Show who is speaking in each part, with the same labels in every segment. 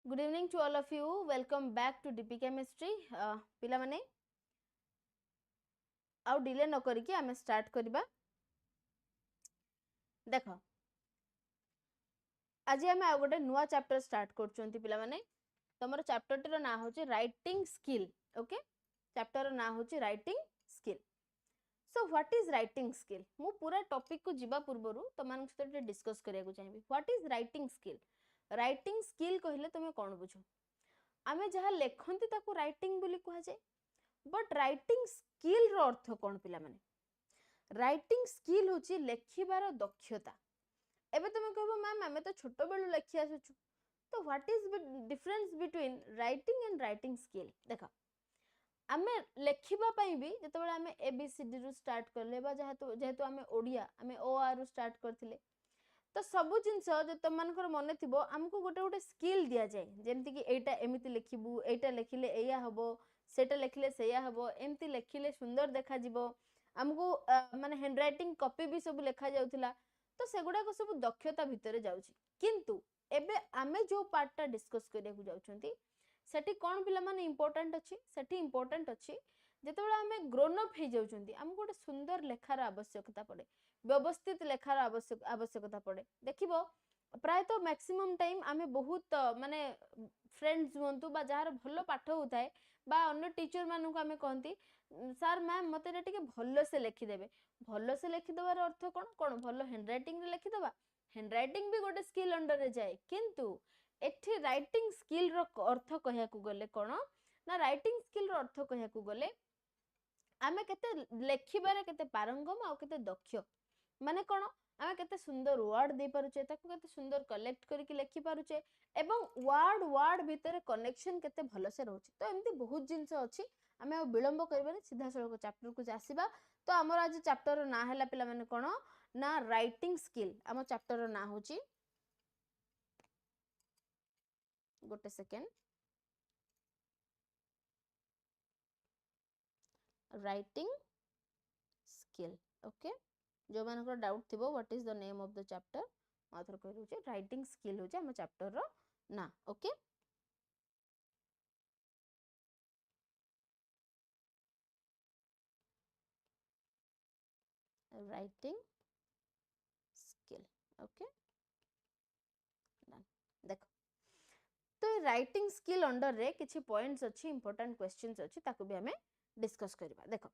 Speaker 1: Good evening to all of you. Welcome back to DP Chemistry. पिला माने आउ delay न करिकी आमे स्टार्ट करिबा. देखो आज आमे आ गोटे नुआ चैप्टर स्टार्ट करचोंती पिला माने. तमरो चैप्टर टिरो ना होची राइटिंग स्किल. ओके, चैप्टर ना होची writing skill. So what is writing skill? मु पूरा टॉपिक को जिबा पूर्वरु तमान सहित डिस्कस करिया को चाहिबी. What is writing skill? Writing skill कहले तमे कोन बुझो? आमे जहा लेखंती ताको राइटिंग बोली कहा जाय. बट राइटिंग स्किल रो अर्थ कोन पिला माने? राइटिंग स्किल होची लेखिबार दक्षता. एबे तुम कहबो मैम आमे तो छोटो बेलु लेखि आसुछु, तो what is difference between writing and writing skill? देखा आमे लेखिबा पई भी जेतेबेले आमे एबीसीडी रु स्टार्ट करले बा जेहेतु आमे ओडिया आमे ओ आर रु स्टार्ट करथिले, तो सबु जिंस जे तमनकर मने थिबो हमको गोटे गोटे स्किल दिया जाय. जेमति कि एटा एमिति लेखिबू, एटा लेखिले एया हबो, सेटा लेखिले सेया हबो, एमति लेखिले सुंदर देखा जिवो. हमको माने हैंड राइटिंग कॉपी भी सब लेखा जाउथिला. तो सेगुडा को सब दक्षता भितरे जाउची. किंतु एबे आमे जो पार्टटा डिस्कस करिया को जाउछंती सेठी कोन पिला माने इंपोर्टेंट अछि? सेठी इंपोर्टेंट अछि जेतेबेले आमे ग्रोन अप हे जाउछंती हमको गोटे सुंदर लेखार आवश्यकता पड़े, व्यवस्थित लेखार आवश्यकता पड़े. देखिबो प्राय तो मैक्सिमम टाइम आमे बहुत माने फ्रेंड्स हुंतु बा जार भलो पाठ होताय बा अन्य टीचर मानू को आमे कहंती सर मैम मते रे टिके भलो से लिखि देबे. भलो से लिखि देबार अर्थ कोन? कोन भलो हैंड राइटिंग रे लिखि देबा. हैंड राइटिंग भी गोटे स्किल अंडर रे जाय. किंतु एठी राइटिंग स्किल रो अर्थ कहया को गले कोन ना, राइटिंग स्किल रो अर्थ कहया को गले आमे केते लेखिबारे केते पारंगम आ केते दक्ष. माने कोन आमे केते सुंदर वर्ड दे पारुचे, ताको केते सुंदर कलेक्ट करके लिखि पारुचे, एवं वर्ड भितर कनेक्शन केते भलो से रहउची. तो एमती बहुत जिंस अछि. आमे विलंब करबाने सीधा सळक चैप्टर को आसीबा. तो हमर आज चैप्टर ना हैला पिला माने कोन ना राइटिंग स्किल. हम चैप्टर ना होची गोटे सेकेंड राइटिंग स्किल. ओके, जो मानकर डाउट थिबो what is the name of the chapter माथर कह रुचे राइटिंग स्किल होचे हम चैप्टर रो ना. Okay, writing skill. ओके देखो तो राइटिंग स्किल अंडर रे किछि पॉइंट्स अछि, इंपोर्टेंट क्वेश्चंस अछि, ताको भी हमें डिस्कस करबा. देखो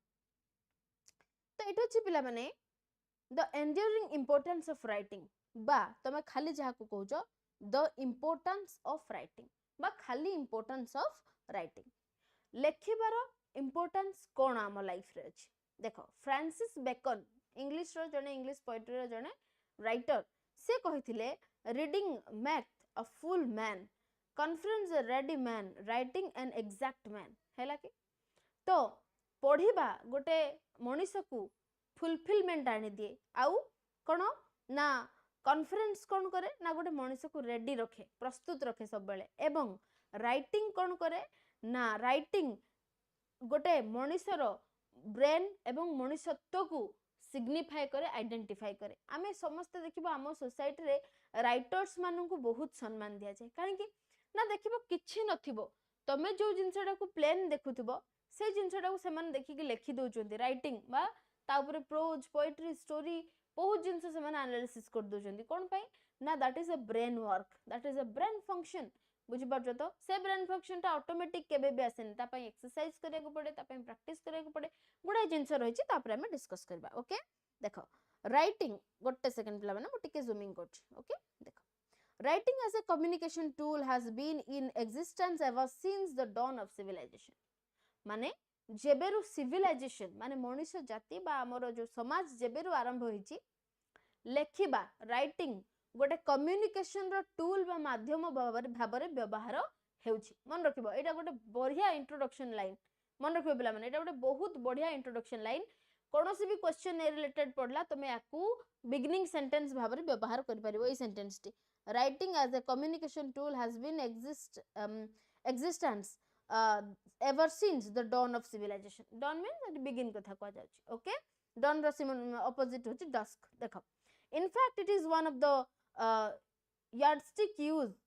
Speaker 1: तो एटा अछि पिला माने the enduring importance of writing बा तमे खाली जहा को कहजो द इंपोर्टेंस ऑफ राइटिंग बा खाली इंपोर्टेंस ऑफ राइटिंग. लेखिबार इंपोर्टेंस कोन आम लाइफ रे अछि? देखो फ्रांसिस बेकन इंग्लिश रो जने इंग्लिश पोएट्री रो जने राइटर, से कहिथिले reading make a full man, confidence a ready man, writing an exact man. हैला कि तो पढ़िबा गोटे मनीष को फुलफिलमेंट आनी दिए. आउ कोन ना कॉन्फिडेंस कोन करे ना गोटे मनीष को रेडी रखे, प्रस्तुत रखे सब बेले. एवं राइटिंग कोन करे ना राइटिंग गोटे मनीषर ब्रेन एवं मनीषत्व को सिग्निफाई करे, आइडेंटिफाई करे. आमे समस्त देखिबो आम सोसाइटी रे राइटर्स मानन को बहुत सम्मान दिया जाय. काहे कि ना देखिबो किछि नथिबो, तमे जो जिंसडा को प्लेन देखुथिबो से जिंसडा को सेमान देखि के लिखि दोचंती. राइटिंग बा ता ऊपर प्रोज पोएट्री स्टोरी बहुत जिंस सेमान एनालिसिस कर दोचंती. कोन पई ना that is a brain work, that is a brain function. बुझि पारछो तो से ब्रेन फंक्शन ता ऑटोमेटिक केबे भी आसेन, ता पई एक्सरसाइज करे को पड़े, ता पई प्रैक्टिस करे को पड़े. गुडा जिंस रहिछि ता पर हम डिस्कस करबा. ओके देखो राइटिंग गोटे सेकंड पिला माने मु टिके जूमिंग करछि. ओके देखो writing as a communication tool has been in existence ever since the dawn of civilization. माने जेबेरु सिविलाइजेशन माने मनुष्य जाति बा हमर जो समाज जेबेरु आरंभ होईची लेखिबा राइटिंग गोटे कम्युनिकेशन रो टूल बा माध्यम भाबरे व्यवहार हेउची. मन रखिबो एटा गोटे बढ़िया इंट्रोडक्शन लाइन. मन रखिबो पिला माने एटा गोटे बहुत बढ़िया इंट्रोडक्शन लाइन. कोनोसी भी क्वेश्चन ए रिलेटेड पडला तमे याकू बिगिनिंग सेंटेंस भाबरे व्यवहार करि परिबो. ए सेंटेंस टी writing as a communication tool has been existence ever since the dawn of civilization. Dawn means at begin कथा कह जाउची. ओके dawn रो opposite होची dusk. देखो in fact it is one of the yardstick used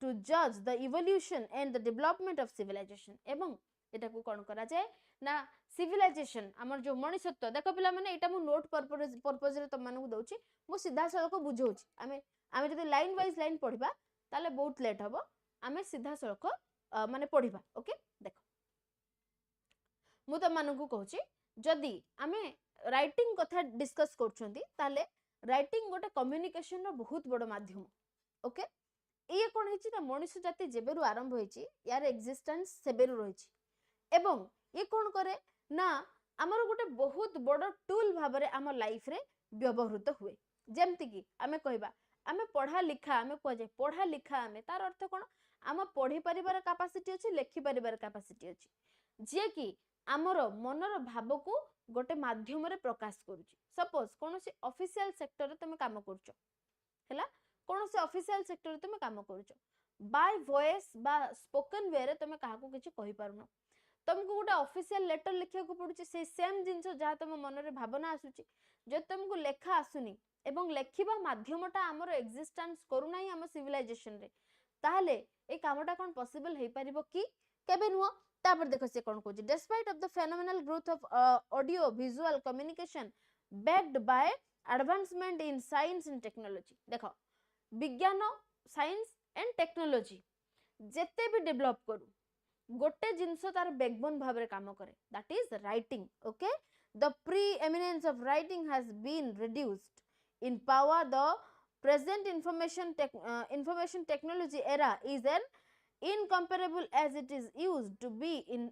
Speaker 1: to judge the evolution and the development of civilization एवं एटा को कौन करा जाए ना civilization आमर जो मनुष्यत्व देखो पिला माने एटा मु नोट पर्पस रे तुम मानकु दउची मु सीधा सळक बुझौची आमे आमे जदि लाइन वाइज लाइन पढिबा ताले बहुत लेट हबो आमे सीधा सळक माने पढिबा ओके देखो मु तुम मानकु कहूची जदि आमे राइटिंग कथा डिस्कस करछंती ताले राइटिंग गोटे कम्युनिकेशन रो बहुत बड़ माध्यम ओके ये कौन है ना मनुष्य जाति जेबेरु आरंभ होइची यार एक्जिस्टेंस सेबेरु रहिची एवं ये कौन करे ना हमर गोटे बहुत बड़ टूल भाबरे हम लाइफ रे व्यवहृत हुए जेमति कि आमे कहबा आमे पढ़ा लिखा आमे कह जाय पढ़ा लिखा आमे तार अर्थ कोन आम पढ़ी परिबार कैपेसिटी अछि लेखि परिबार कैपेसिटी अछि जे कि हमर मनर भाव को गोटे माध्यम रे प्रकाश करूची सपोज कोनोसी ऑफिशियल सेक्टर रे तुम काम करछो हैला कोनोसी ऑफिशियल सेक्टर रे तुम काम करछो बाय वॉइस बा स्पोकन वे रे तुम काहा को किछि कहि पारुनो तुमको गोटे ऑफिशियल लेटर लिखिया को पड़ुची से सेम जिंस जहा तुम मन रे भावना आसुची जे तुमको लेखा आसुनी एवं लेखिबा माध्यमटा हमर एक्जिस्टेंस करू नाही हम सिविलाइजेशन रे ताहले ए कामटा कोन पॉसिबल हे परिबो कि केबे नुओ तापर देखो से कोन कोची despite of the phenomenal growth of audio visual communication backed by advancement in science and technology देखो विज्ञान साइंस एंड टेक्नोलॉजी जेते भी डेवलप करू गोटे जिंस तार बैकबोन भाबरे काम करे that is writing okay the preeminence of writing has been reduced in power the present information technology era is an incomparable as it is used to be in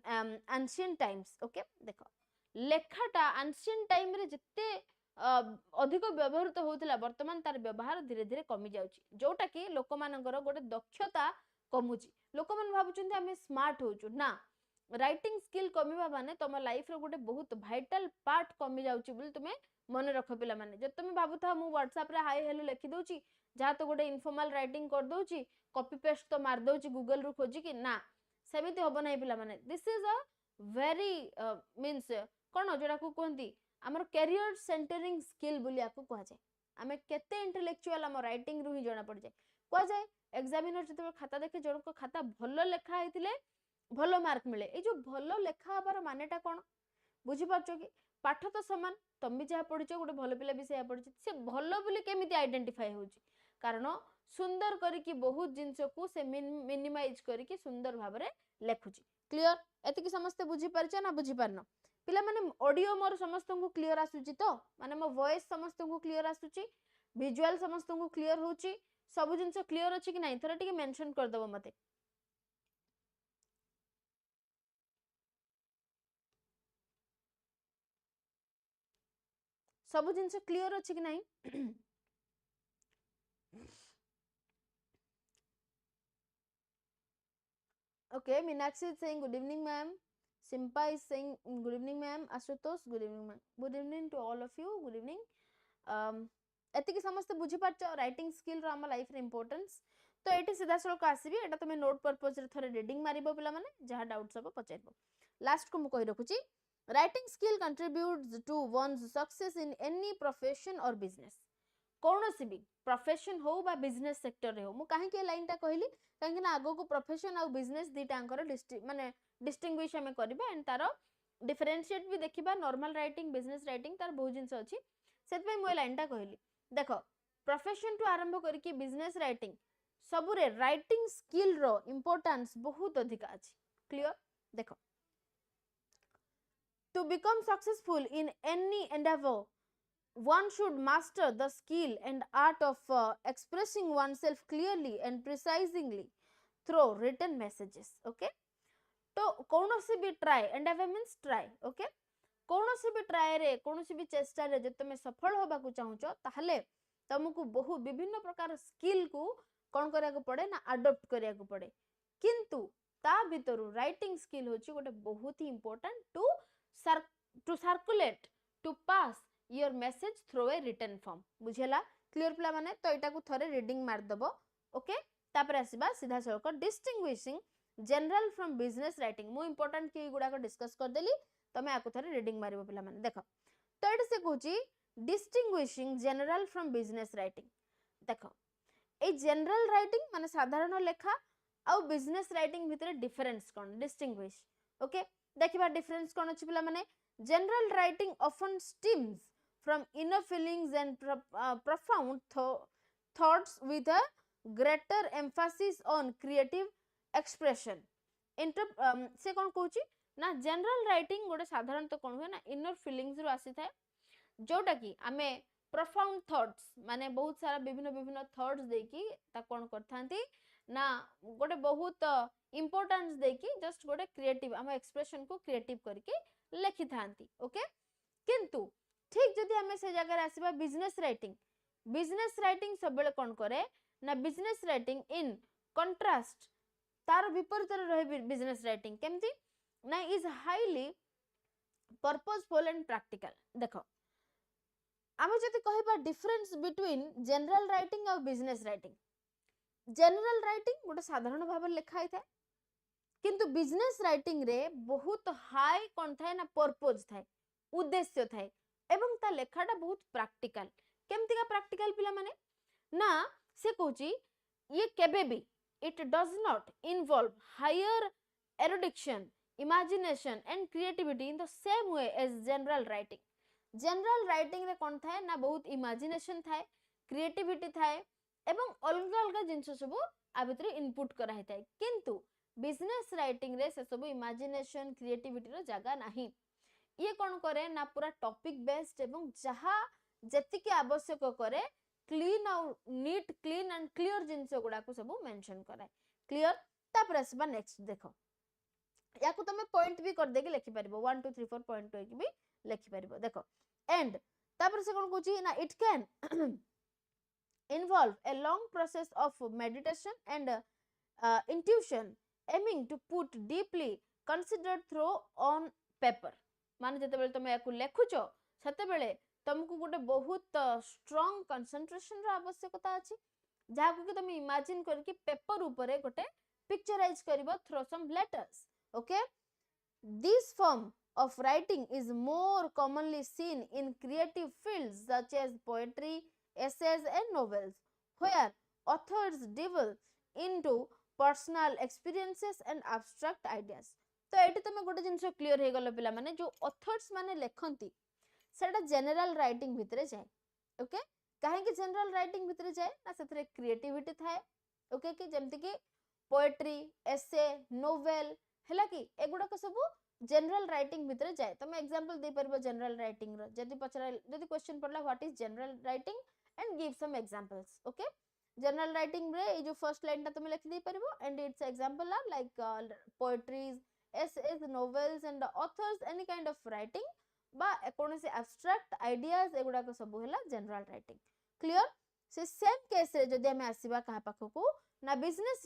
Speaker 1: ancient times okay देखो लेखाटा ancient time रे जते अधिक व्यवहृत होउतला वर्तमान तार व्यवहार धीरे धीरे कमी जाउची जोटा कि लोक मानकर गोटे दक्षता कमुची लोक मान भाबुचंती हमें स्मार्ट होचु ना राइटिंग स्किल कमीबा माने तम लाइफ रे गोटे बहुत वाइटल पार्ट कमी जाउची बोली तुमे मन रख पिला माने जे तुम भाबुथा मु व्हाट्सएप रे हाय हेलो लिखि दउची जहा तो गोटे इनफॉर्मल राइटिंग कर दउची कॉपी पेस्ट तो मार दउची गूगल रु खोजी कि ना सेमिति होबो नै पिला माने this is a very means कोन जोडा को कोंती हमर कैरियर सेंटरिंग स्किल बोलिया को कह जाय हमें केते इंटेलेक्चुअल हम राइटिंग रु ही जणा पड़ जाय कह जाय एग्जामिनर जते खाता देखे जण को खाता भलो लेखा हेतिले भलो मार्क मिले ए जो भलो लेखा हबार मानेटा कोन बुझी पाछो कि पाठ तो समान तुम भी जहाँ पढ़ी गोटे भल पिला भी से पढ़ी से भल बोली केमिति आइडेंटिफाई होची कारण सुंदर करिकी बहुत जिंस को से मिनिमाइज करिकी सुंदर भाव रे लेखुची क्लियर एतिकी समस्त बुझी परछ ना बुझी पारनो पिला माने ऑडियो मोर समस्त को क्लियर आसुची तो माने मो वॉइस समस्त को क्लियर आसुची विजुअल समस्त को क्लियर होची सब जिंस क्लियर अछि कि नाही थोड़ा टिके मेंशन कर दबो मते सब जिंस क्लियर अछि कि नाही okay Meenakshi is saying good evening ma'am Simpa is saying good evening ma'am Ashutosh good evening ma'am good evening to all of you good evening एतिकी समस्त बुझी पारछ राइटिंग स्किल रो हम लाइफ रे इंपोर्टेंस तो एटी सीधा सळक आसीबी एटा तमे नोट पर्पस रे थरे reading मारिबो पिला माने जहा डाउट सब पचाइबो लास्ट को मु कहि रखुची writing skill contributes to one's success in any profession और बिजनेस कौनसी भी प्रोफेशन हो बा बिजनेस सेक्टर रे हो मु काहे के लाइन टा कहली काहे ना आगो को प्रोफेशन और बिजनेस दीटांकर माने डिस्टिंग्विश हमें करबा एंड तारो डिफरेंशिएट भी देखिबा नॉर्मल राइटिंग बिजनेस राइटिंग तार बहुत जिंस अछि सेतबे मु लाइन टा कहली देखो प्रोफेशन टू आरंभ करके बिजनेस राइटिंग सबुरे राइटिंग स्किल रो इंपोर्टेंस बहुत अधिक अछि क्लियर देखो to become successful in any endeavor one should master the skill and art of expressing oneself clearly and precisely through written messages okay तो कौनसी भी try Endeavour means try okay कौनसी भी try रे कौनसी भी चेष्टा रे जे तुमे सफल होबा को चाहूचो ताहले तुमको बहु विभिन्न प्रकार स्किल को कोन करिया को पड़े ना अडॉप्ट करिया को पड़े किंतु ता भितरु राइटिंग स्किल होची गोटे बहुत ही important to circulate to pass your message through a written form बुझेला क्लियर पिला माने तो एटा को थरे रीडिंग मार दबो ओके तापर आसीबा सीधा सळक distinguishing general from business writing मो इंपोर्टेंट की गुडा को डिस्कस कर देली तमे आको थरे रीडिंग मारिबो पिला माने देखो तो एटा से कहूची distinguishing general from business writing देखो ए जनरल राइटिंग माने साधारण लेखा आउ बिजनेस राइटिंग भितर डिफरेंस कोन डिस्टिंग्विश ओके देखिबा डिफरेंस कोन अछि पिला माने general writing often stems from inner feelings and profound thoughts with a greater emphasis on creative expression से कौन कहूची ना जनरल राइटिंग गोटे साधारण तो कौन हुए ना इनर फीलिंग्स रु आसी थाए जोटा कि आमे profound thoughts माने बहुत सारा विभिन्न विभिन्न थॉट्स देकी ता कौन करथांती ना गोटे बहुत इंपोर्टेंस देकी जस्ट गोटे क्रिएटिव हम एक्सप्रेशन को क्रिएटिव करके लिखि थांती ओके किंतु ठीक जदि हमें से जगह आसीबा बिजनेस राइटिंग सब बेले कोन करे ना बिजनेस राइटिंग इन कंट्रास्ट तार विपरीत रहे बिजनेस राइटिंग केमती ना is highly purposeful and practical देखो आमे जदि कहबा डिफरेंस बिटवीन जनरल राइटिंग और बिजनेस राइटिंग जनरल राइटिंग गोटे साधारण भाव लिखा ही थाए किंतु बिजनेस राइटिंग रे बहुत हाई कोन थाए ना पर्पस थाए उद्देश्य थाए एवं ता लेखाटा बहुत प्रैक्टिकल केमती का प्रैक्टिकल पिला माने ना से कहूची ये केबे भी it does not involve higher erudition imagination and creativity in the same way as general writing रे कोन थाए ना बहुत इमेजिनेशन थाए क्रिएटिविटी थाए एवं अलग अलग जिंस सब आ भितर इनपुट करा है थाए किंतु बिजनेस राइटिंग रे से सब इमेजिनेशन क्रिएटिविटी रो जगह नाही ये कौन करे ना पूरा टॉपिक बेस्ड एवं जहाँ जति के आवश्यक करे क्लीन और नीट क्लीन एंड क्लियर जिंस गुडा को सब मेंशन कराए क्लियर तापर आसबा नेक्स्ट देखो या को तमे पॉइंट भी कर देके लिखि परबो 1 2 3 4 पॉइंट को भी लिखि परबो देखो एंड तापर से कौन कहूची ना it can involve a long process of meditation and intuition aiming to put deeply considered through on paper माने जते बेले तुम याकु लेखुचो सते बेले तुमको गोटे बहुत स्ट्रांग कंसंट्रेशन रो आवश्यकता अछि जाको कि तुम इमेजिन करके पेपर ऊपर गोटे पिक्चराइज करबो through some letters okay this form of writing is more commonly seen in creative fields such as poetry, essays and novels where authors delve into personal experiences and abstract ideas तो eighty तुम गोटे जिनस clear हो गल पिला माने जो authors माने लेखंती सेटा जनरल राइटिंग भितरे जाए ओके काहे कि जनरल राइटिंग भितरे जाए ना सेथरे क्रिएटिविटी थाए ओके कि जेमति कि पोएट्री एसे नोवेल हैला कि एगुडा को सब जनरल राइटिंग भितरे जाए तुम एग्जांपल दे परबो जनरल राइटिंग रो जदि पचरा जदि क्वेश्चन पड़ला what is general writing and give some examples okay general writing रे ए जो फर्स्ट लाइन ता तुम लिख दे परबो and its example are like poetries essays novels and authors any kind of writing बा कोन से abstract ideas एगुडा को सब होला जनरल राइटिंग क्लियर से सेम केस रे जदि हम आसीबा कहा पाखो को ना बिजनेस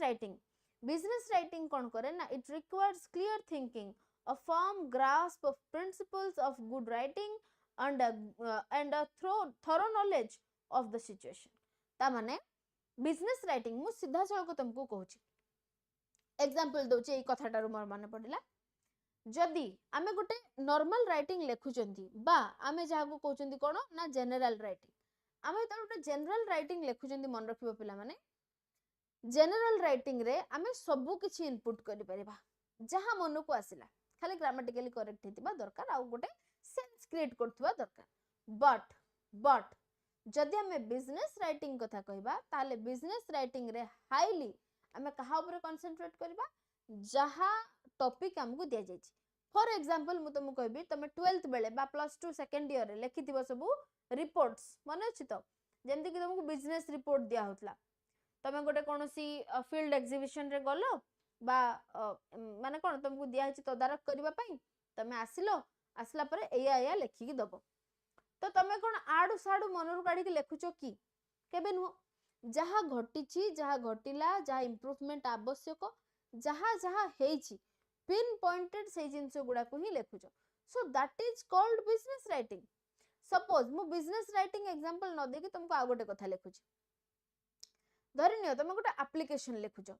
Speaker 1: राइटिंग कोन करे ना it requires clear thinking a firm grasp of principles of good writing and a thorough knowledge of the situation ता माने बिजनेस राइटिंग मु सीधा सळको तुमको कहूची एग्जांपल दोचे ए कथाटार मोर माने पड़िला जदि आमे गोटे नॉर्मल राइटिंग लेखुचंती बा आमे जाको कहउचंती कोन ना जनरल राइटिंग आमे त गोटे जनरल राइटिंग लेखुचंती मन रखिबो पिला माने जनरल राइटिंग रे आमे सब किछि इनपुट करि परिबा जहां मन को आसिला खाली ग्रामेटिकली करेक्ट हेतिबा दरकार आ गोटे सेंस क्रिएट करथुबा दरकार बट जदि आमे बिजनेस राइटिंग कथा कहबा ताले बिजनेस राइटिंग रे हाईली आमे कहा ऊपर कंसंट्रेट करबा जहा टॉपिक हमको दिया जाय छी फॉर एग्जांपल मु तुमको कहबी तमे 12th बेले बा +2 सेकंड ईयर रे लिखिथिबो सब रिपोर्ट्स माने अछि तो जेंति कि तुमको बिजनेस रिपोर्ट दिया होतला तमे गोटे कोनोसी फील्ड एग्जीबिशन रे गलो बा माने कोन तुमको दिया अछि तदारक करबा पई तमे आसिला परे एया लिखि कि दबो तो तमे कोन आडू साडू मनरु काढी कि लेखुचो की केबे नु जहा घटिची जहा घटिला जहा इंप्रूवमेंट आवश्यक जहा जहा हेची पिन पॉइंटेड से जिंस गुडा को ही लेखुचो so that is called business writing suppose मु बिजनेस राइटिंग एग्जांपल न दे कि तुमको आ गोटे कथा लेखुची धरि नियो तुम गोटे एप्लीकेशन लेखुचो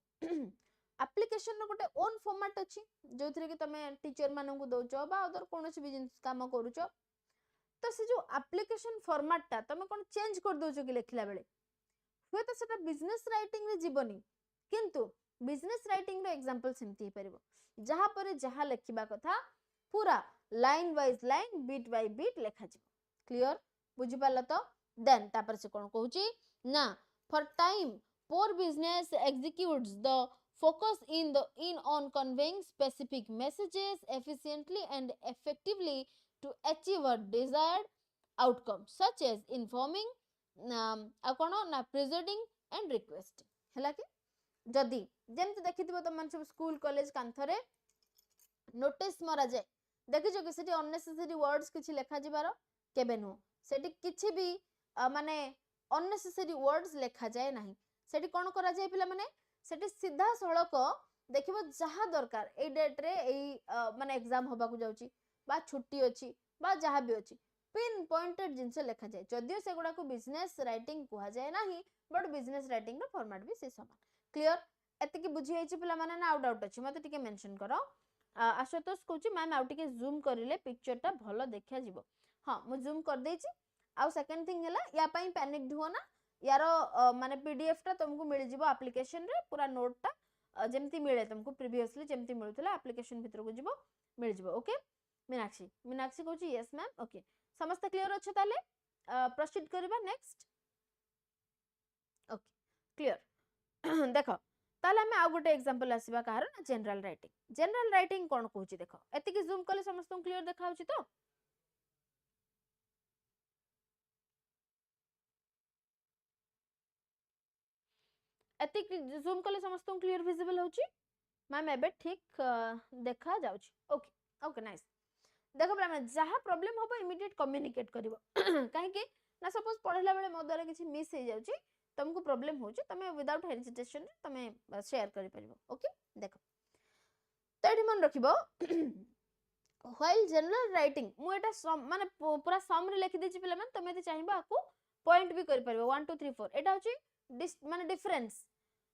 Speaker 1: एप्लीकेशन रो गोटे ओन फॉर्मेट अछि जोथरे कि तुम टीचर मानन को दोचो बा अदर कोनोसी भी जिंस काम करूचो तो से जो एप्लीकेशन फॉर्मेट ता तुम कोन चेंज कर दोचो कि लेखिला बेले हुए तो सेटा बिजनेस राइटिंग रे जीवनी किंतु बिजनेस राइटिंग रो एग्जांपल सेमती हे परिबो जहा पर जहा लिखिबा कथा पूरा line wise line bit by bit लेखा जीवो क्लियर बुझी पालो तो देन तापर से कोन कहूची ना for time poor business executes the focus in on conveying specific messages efficiently and effectively to achieve a desired outcome such as informing कोन ना presenting and requesting हला कि जदि जेमति देखिथिबो त मन सब स्कूल कॉलेज कांथरे नोटिस मरा जाए देखिछो कि सेठी अननेसेसरी वर्ड्स किछि लेखा जिबार केबे नो सेठी किछि भी माने अननेसेसरी वर्ड्स लेखा जाए नाही सेठी कोन करा जाए पिला माने सेठी सीधा सड़क देखिबो जहा दरकार ए डेट रे ए माने एग्जाम होबा को जाउची बा छुट्टी अछि बा जहा भी अछि पिन पॉइंटेड जिंस लेखा जाए जदियो से गुडा को बिजनेस राइटिंग कुहा जाए नाही बट बिजनेस राइटिंग रो फॉर्मेट भी से समान क्लियर एते की बुझी आइछि पिला माने ना आउट आउट अछि मते टिके मेंशन करो आशुतोष कहूची मैम आउ टिके जूम करिले पिक्चर टा भलो देखा जिवो हां मु जूम कर देछि आउ सेकंड थिंग हला या पई पैनिक हुओ ना यार माने पीडीएफ टा तुमको मिल जिवो एप्लीकेशन रे पूरा नोट टा जेमती मिले तुमको प्रीवियसली जेमती मिलुतला एप्लीकेशन भीतर को जिवो मिल जिवो ओके मीनाक्षी मीनाक्षी कहूची यस मैम ओके समस्त क्लियर अछि ताले प्रोसीड करबा नेक्स्ट ओके क्लियर देखो ताले हमें आउ गोटे एग्जांपल आसीबा कहार ना जनरल राइटिंग कोन कहूची देखो एति की जूम कले समस्त क्लियर देखा होची तो एति की जूम कले समस्त क्लियर विजिबल होची मैम एबे ठीक देखा जाउची ओके ओके नाइस देखो मैम जहा प्रॉब्लम होबो इमीडिएट कम्युनिकेट करबो काहे कि ना सपोज पढला बेले मो द्वारा किछि मिस हो जाउची तुमको प्रॉब्लम होची तमे विदाउट हेजिटेशन तमे शेयर करि परिबो ओके देखो तो एठी मन रखिबो व्हाइल जनरल राइटिंग मु एटा माने पूरा समरी लिखि देछि पिला मन तमे यदि चाहिबो आकु पॉइंट भी करि परिबो 1 2 3 4 एटा होची माने डिफरेंस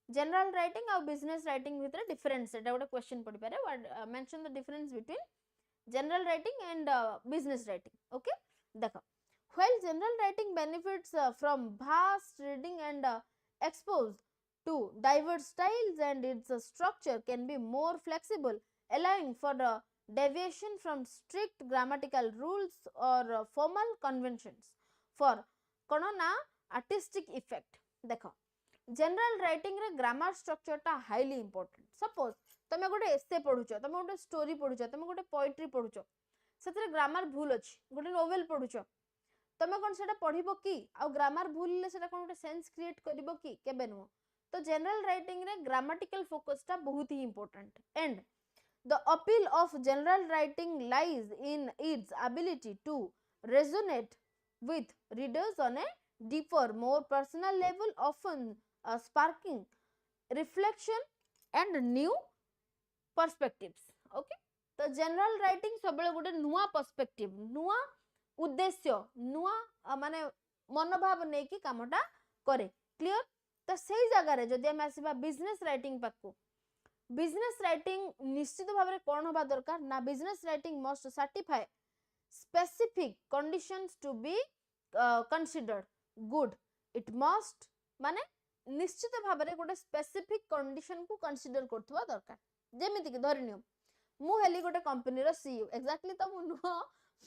Speaker 1: जनरल राइटिंग और बिजनेस राइटिंग भितर डिफरेंस एटा गोटे क्वेश्चन पडि पारे mention the difference between general writing and business writing okay देखो while general writing benefits from vast reading and exposed to diverse styles and its structure can be more flexible allowing for the deviation from strict grammatical rules or formal conventions for kono na artistic effect देखो general writing रे grammar structure टा highly important suppose तमे गोटे एसे पढुचो तमे गोटे story पढुचो तमे गोटे poetry पढुचो सेतरे grammar भूल अछि गोटे नोवेल पढुचो तमे कोन सेटा पढिबो की आ ग्रामर भूल ले सेटा कोन गोटे सेंस क्रिएट करबो की केबे नो तो जनरल राइटिंग रे ग्रामेटिकल फोकस टा बहुत ही important and the appeal of general writing lies in its ability to resonate with readers on a deeper more personal level often sparking reflection and new perspectives okay तो general writing सबले गोटे नुआ perspective नुआ उद्देश्य नुआ माने मनोभाव नै कि कामटा करे क्लियर तो सही जगह रे जदि हम आसीबा बिजनेस राइटिंग पाकू बिजनेस राइटिंग निश्चित भाव रे कोन होबा दरकार ना business writing must certify specific conditions to be considered good it must माने निश्चित भाव रे गोटे स्पेसिफिक कंडीशन को कंसीडर करथवा दरकार जेमिति कि धरिनियो मु हेली गोटे कंपनी रो सीईओ एक्जेक्टली त मु नो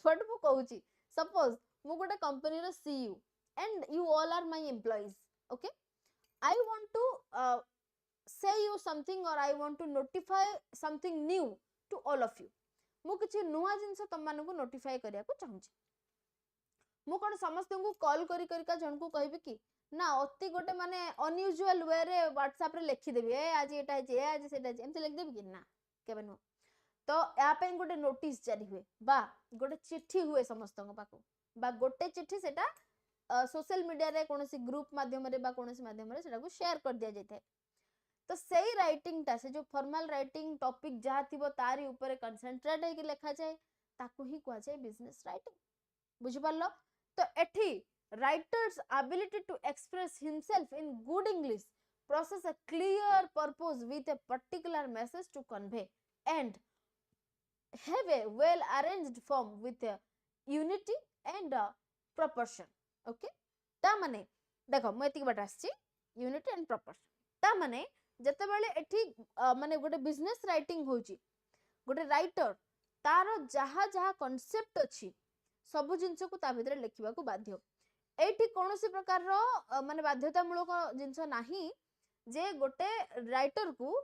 Speaker 1: बट मु कहूची सपोज मु गोटे कंपनी रो CEO and you all are my employees okay I want to say you something or I want to notify something new to all of you मु किछि नुआ जिंस तम मानन को नोटिफाई करिया को चाहूची मु कोन समस्त को कॉल करी करी का जन को कहबे कि ना अति गोटे माने अनयूजुअल वे रे व्हाट्सएप रे लिखि देबी ए आज एटा है आज सेटा है एमते लिख देबी कि ना केबे नो तो या पे गोटे नोटिस जारी हुए बा गोटे चिट्ठी हुए समस्त को पाको बा गोटे चिट्ठी सेटा सोशल मीडिया रे कोनोसी ग्रुप माध्यम रे बा कोनोसी माध्यम रे सेटा को शेयर कर दिया जाय तो सही राइटिंग टा से जो फॉर्मल राइटिंग टॉपिक जहा थिबो तारी ऊपर कंसंट्रेट है कि लिखा जाए ताको ही कहा जाए बिजनेस राइटिंग बुझि पारलो तो एठी writer's ability to express himself in good English process a clear purpose with a particular message to convey and have a well arranged form with a unity and proportion okay ता माने देखो म एतिक बात आछि यूनिट एंड प्रपोर्शन ता माने जेतेबेले एठी माने गोटे बिजनेस राइटिंग होची गोटे राइटर तार जहा जहा कांसेप्ट अछि सब जिंस को ता भितर लिखिबा को बाध्य एठी कोनोसी प्रकार रो माने बाध्यतामूलक जिंस नाही जे गोटे राइटर को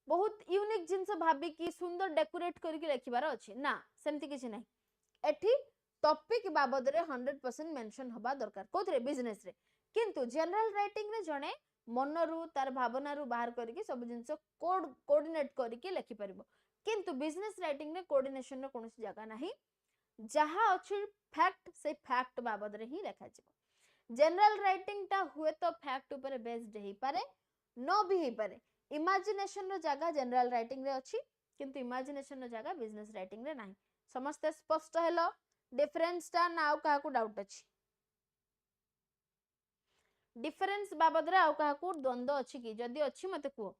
Speaker 1: बहुत यूनिक जिंस भाबी कि सुंदर डेकोरेट करके लिखिबार अछि ना सेमति किछि नाही एठी टॉपिक बाबद रे 100% मेंशन होबा दरकार कोथरे बिजनेस रे किंतु जनरल राइटिंग रे जणे मनरू तार भावना रु बाहर करके सब जिंस कोऑर्डिनेट करके लिखि परबो किंतु बिजनेस राइटिंग रे कोऑर्डिनेशन रो कोनोसी जगह नाही जहा अछि फैक्ट से फैक्ट बाबद रे ही लिखा जिवो जनरल राइटिंग ता हुए तो फैक्ट ऊपर बेस्ड हेई पारे नो भी हेई पारे इमेजिनेशन रो जगह जनरल राइटिंग रे अछि किंतु इमेजिनेशन रो जगह बिजनेस राइटिंग रे नाही समस्त स्पष्ट हेलो डिफरेंस ता नाउ काहा को डाउट अछि डिफरेंस बाबद रे आउ काहा को द्वंद्व अछि कि जदी अछि मते को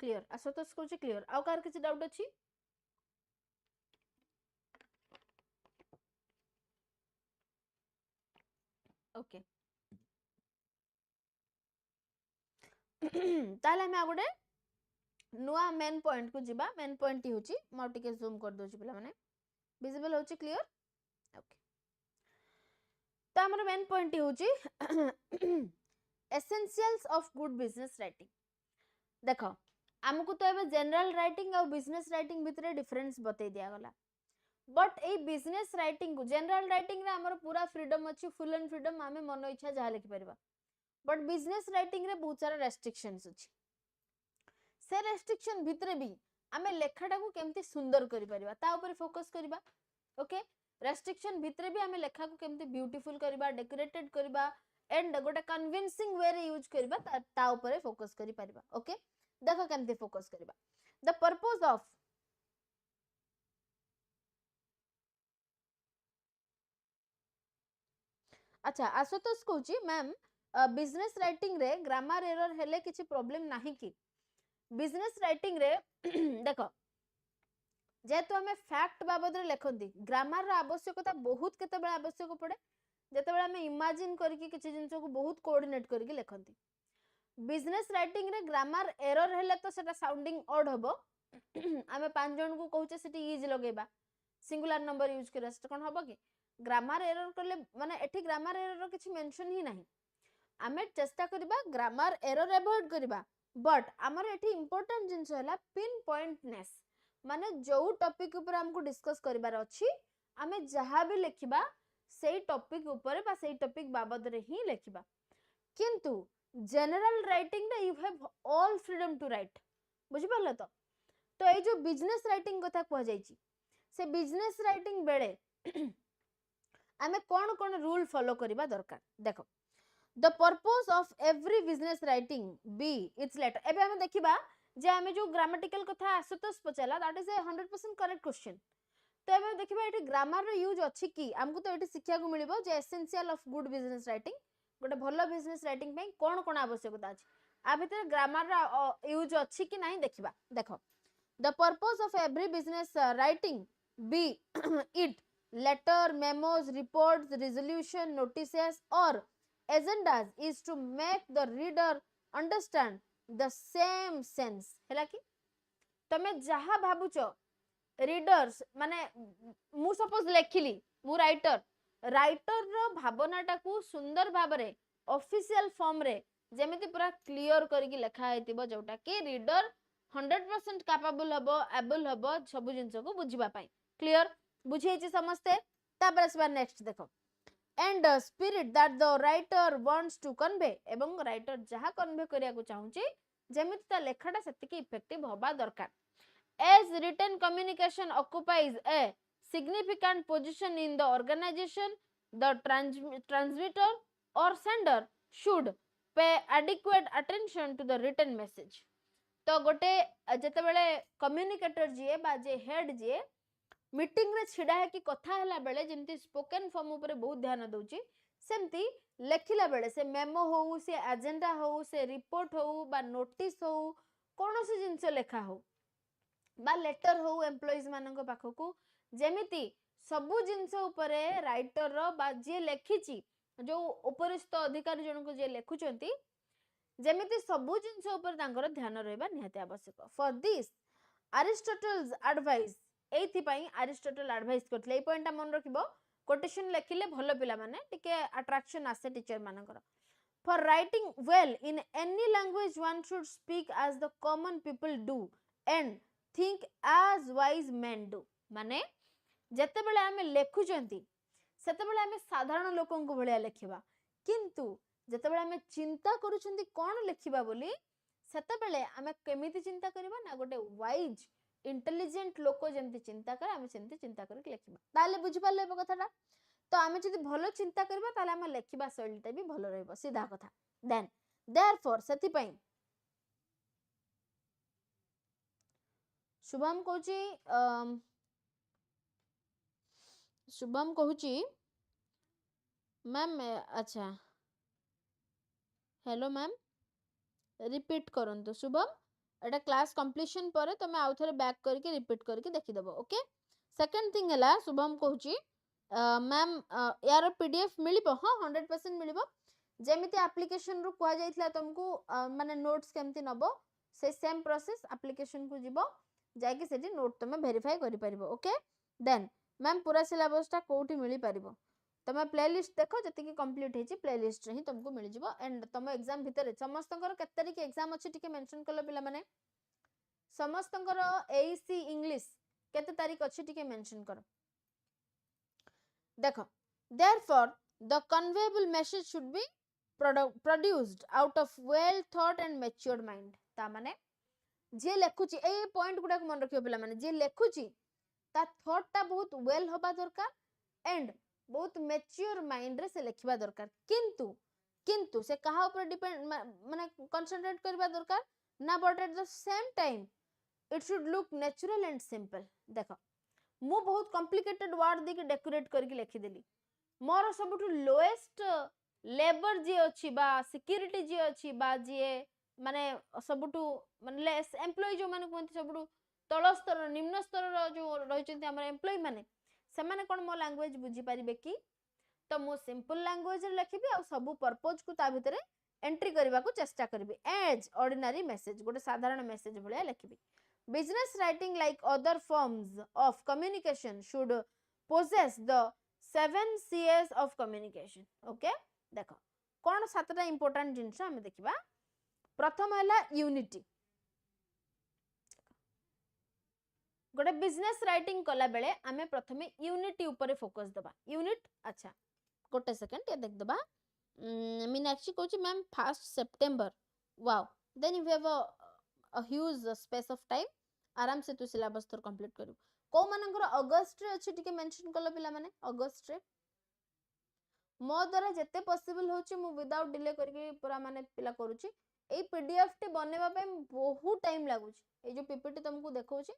Speaker 1: क्लियर आसतोष कोची क्लियर आउ कार किछि डाउट अछि ओके ताले हम आगोडे नुआ मेन पॉइंट को जिबा मेन पॉइंट होची म टिके जूम कर दोची पिला माने विजिबल होची क्लियर ओके तो हमर मेन पॉइंट होची essentials of good business writing देखो हमकु तो एबे जनरल राइटिंग और बिजनेस राइटिंग भितरे डिफरेंस बतै दिया गला बट ए बिजनेस राइटिंग को जनरल राइटिंग रे हमर पूरा फ्रीडम अछि फुल एंड फ्रीडम आमे मन इच्छा जहा लिखि परबा बट बिजनेस राइटिंग रे बहुत सारा रेस्ट्रिक्शंस अछि से रेस्ट्रिक्शन भितरे भी आमे लेखाटा को केमती सुंदर करि परबा ता ऊपर फोकस करबा ओके रेस्ट्रिक्शन भितरे भी आमे लेखा को केमती ब्यूटीफुल करबा डेकोरेटेड करबा एंड गोटे कन्विंसिंग वे रे यूज करबा ता ऊपर फोकस करि परबा ओके देखो केमती फोकस करबा द पर्पस ऑफ अच्छा आशुतोष कहूची मैम बिजनेस राइटिंग रे ग्रामर एरर हेले किछि प्रॉब्लम नाही कि बिजनेस राइटिंग रे देखो जेतु हमें फैक्ट बाबद रे लेखंती ग्रामर रा आवश्यकता बहुत केते बेला आवश्यक पड़े जेते बेला हमें इमेजिन करके किछि जिंस को बहुत कोऑर्डिनेट करके लेखंती बिजनेस राइटिंग रे ग्रामर एरर हेले तो सेटा साउंडिंग ऑड हबो हमें पांच जन को कहूचे सेटी इज लगेबा सिंगुलर नंबर यूज करे सेटा कोन हबो कि ग्रामर एरर करले माने एठी ग्रामर एरर रो किछि मेंशन ही नाही आमे चेष्टा करबा ग्रामर एरर अवॉइड करबा बट हमर एठी इंपोर्टेंट जिंस होला पिन पॉइंटनेस माने जो टॉपिक ऊपर हमको डिस्कस करबार अछि आमे जहां भी लिखिबा सेही टॉपिक ऊपर बा सेही टॉपिक बाबद रे ही लिखिबा किंतु जनरल राइटिंग रे you have all freedom to write बुझि परले तो ए जो बिजनेस राइटिंग कथा को जाईची से बिजनेस राइटिंग बेले आमे कोन कोन रूल फॉलो करबा दरकार देखो the purpose of every business writing be it's letter एबे हम देखिबा जे आमे जो ग्रामेटिकल कथा आसुतोष पचला that is a 100% correct question तो एबे देखिबा एटी ग्रामर रो यूज अछि कि हमकु तो एटी शिक्षा को मिलिबो जे essential of good business writing गोटे भलो बिजनेस राइटिंग पे कोन कोन आवश्यकता अछि आ भीतर ग्रामर रो यूज अछि कि नाही देखिबा देखो the purpose of every business writing B it letter memos reports resolution notices or agendas is to make the reader understand the same sense हैला कि तमे जहा भाबुचो रीडर्स माने मु सपोज लेखिली मु राइटर रो भावनाटा को सुंदर भाबरे ऑफिशियल फॉर्म रे जेमिति पूरा क्लियर करके लिखा हेतिबो जोटा कि रीडर 100% कैपेबल हबो एबल हबो सब जिंस को बुझिबा पई क्लियर बुझेछि समस्ते तापर से नेक्स्ट देखो and spirit that the writer wants to convey एवं राइटर जहा कन्वे करिया को चाहूची जेमिति ता लेखाटा सेतिकी इफेक्टिव होबा दरकार as written communication occupies a significant position in the organization the transmitter or sender should pay adequate attention to the written message तो गोटे जते बेले कम्युनिकेटर जिए बा जे हेड जिए मीटिंग रे छिडा है कि कथा हला बेले जेंति स्पोकन फॉर्म ऊपर बहुत ध्यान दउची सेमती लेखिला बेले से मेमो हो से एजेंडा हो से रिपोर्ट हो बा नोटिस हो कौन सी जिनस लेखा हो बा लेटर हो एम्प्लॉइज मानक पाखकू जेमिति सबु जिनस उपरे राइटर रो बा जे लेखिची जो उपरिस्थ अधिकारी जनक जे लेखुचंती जेमिति सबु जिनस उपर तांकर ध्यान रहबा निहाती आवश्यक फॉर दिस अरिस्टोटल्स एडवाइस एथि पई अरिस्टोटल एडवाइस करथले ए पॉइंट मन रखिबो कोटेशन लेखिले भलो पिला माने टिके अट्रैक्शन आसे टीचर मानकर for writing well in any language one should speak as the common people do and think as wise men do माने जते बेले आमे लेखुचंती सेते बेले आमे साधारण लोकन को भलिया लेखिबा किंतु जते बेले आमे चिंता करूचंती कोन लेखिबा बोली सेते बेले आमे केमिति चिंता करबा ना गोटे वाइज इंटेलिजेंट लोक जेमति चिंता करे आमे सेमति चिंता करके लेखिबा ताले बुझि पाले कथाटा तो आमे जदि भलो चिंता करबा ताले आमे लेखिबा शैलीटा भी भलो रहबो सीधा कथा देन देयरफॉर सेति पई शुभम कहूची मैम अच्छा हेलो मैम रिपीट करंतु शुभम एटा क्लास कंप्लीशन पर तमे आउ थरे बैक करके रिपीट करके देखि देबो ओके सेकंड थिंग हला शुभम कहूची मैम यार पीडीएफ मिलिबो हां 100% मिलिबो जेमिति एप्लीकेशन रु कोहा जाइतला तुमको माने नोट्स केमति नबो से सेम प्रोसेस एप्लीकेशन को जिवो जाय कि सेठी नोट तमे वेरीफाई करि परिबो ओके देन मैम पूरा सिलेबस ता कोठी मिलि परिबो तमे प्लेलिस्ट देखो जति कि कंप्लीट हेची प्लेलिस्ट रे ही तुमको मिलि जिवो एंड तम एग्जाम भितर समस्तंकर केते तारिख एग्जाम अछि टिके मेंशन करलो पिला माने समस्तंकर एईसी इंग्लिश केते तारिख अछि टिके मेंशन करो देखो therefore the conveyable message should be produced out of well thought and matured mind ता माने जे लेखुची ए पॉइंट गुडा को मन रखियो पिला माने जे लेखुची ता थॉट ता बहुत वेल होबा दरकार एंड बहुत मैच्योर माइंड रे से लिखबा दरकार किंतु से कहा ऊपर डिपेंड माने कंसंट्रेट करबा दरकार ना but at the same time it should look natural and simple देखो मु बहुत कॉम्प्लिकेटेड वर्ड दे के डेकोरेट करके लिखि देली मोर सबटु लोएस्ट लेबर जे अछि बा सिक्योरिटी जे अछि बा जे माने सबटु माने लेस एम्प्लॉय जो माने कोंति सबटु तळ स्तर निम्न स्तर जो रहिचंती हमर एम्प्लॉय माने से माने कोन मो लैंग्वेज बुझी परिबे की तो मो सिंपल लैंग्वेज रे लिखिबी आ सब पर्पस को ता भितरे एंट्री करबा को चेष्टा करबी एज ऑर्डिनरी मैसेज गोटे साधारण message भलिया लिखिबी business writing like other forms of communication should possess the 7 C's of communication okay देखो कौन सातटा इंपोर्टेंट जिंस हम देखिबा प्रथम हला यूनिटी गोटे बिजनेस राइटिंग कला बेले आमे प्रथमे यूनिटी ऊपर फोकस दबा यूनिट अच्छा गोटे सेकंड ये देख दबा मीनाक्षी कोची ma'am 1 September wow then you have a huge space of time आराम से तू सिलेबस तोर कंप्लीट करू को मानकर अगस्त रे अछि टिके मेंशन कलो पिला माने अगस्त रे मो द्वारा जते पॉसिबल होची मु विदाउट डिले करके पूरा माने पिला करूची ए पीडीएफ टे बनेबा पे बहुत टाइम लागुची ए जो पीपीटी तुमको देखौची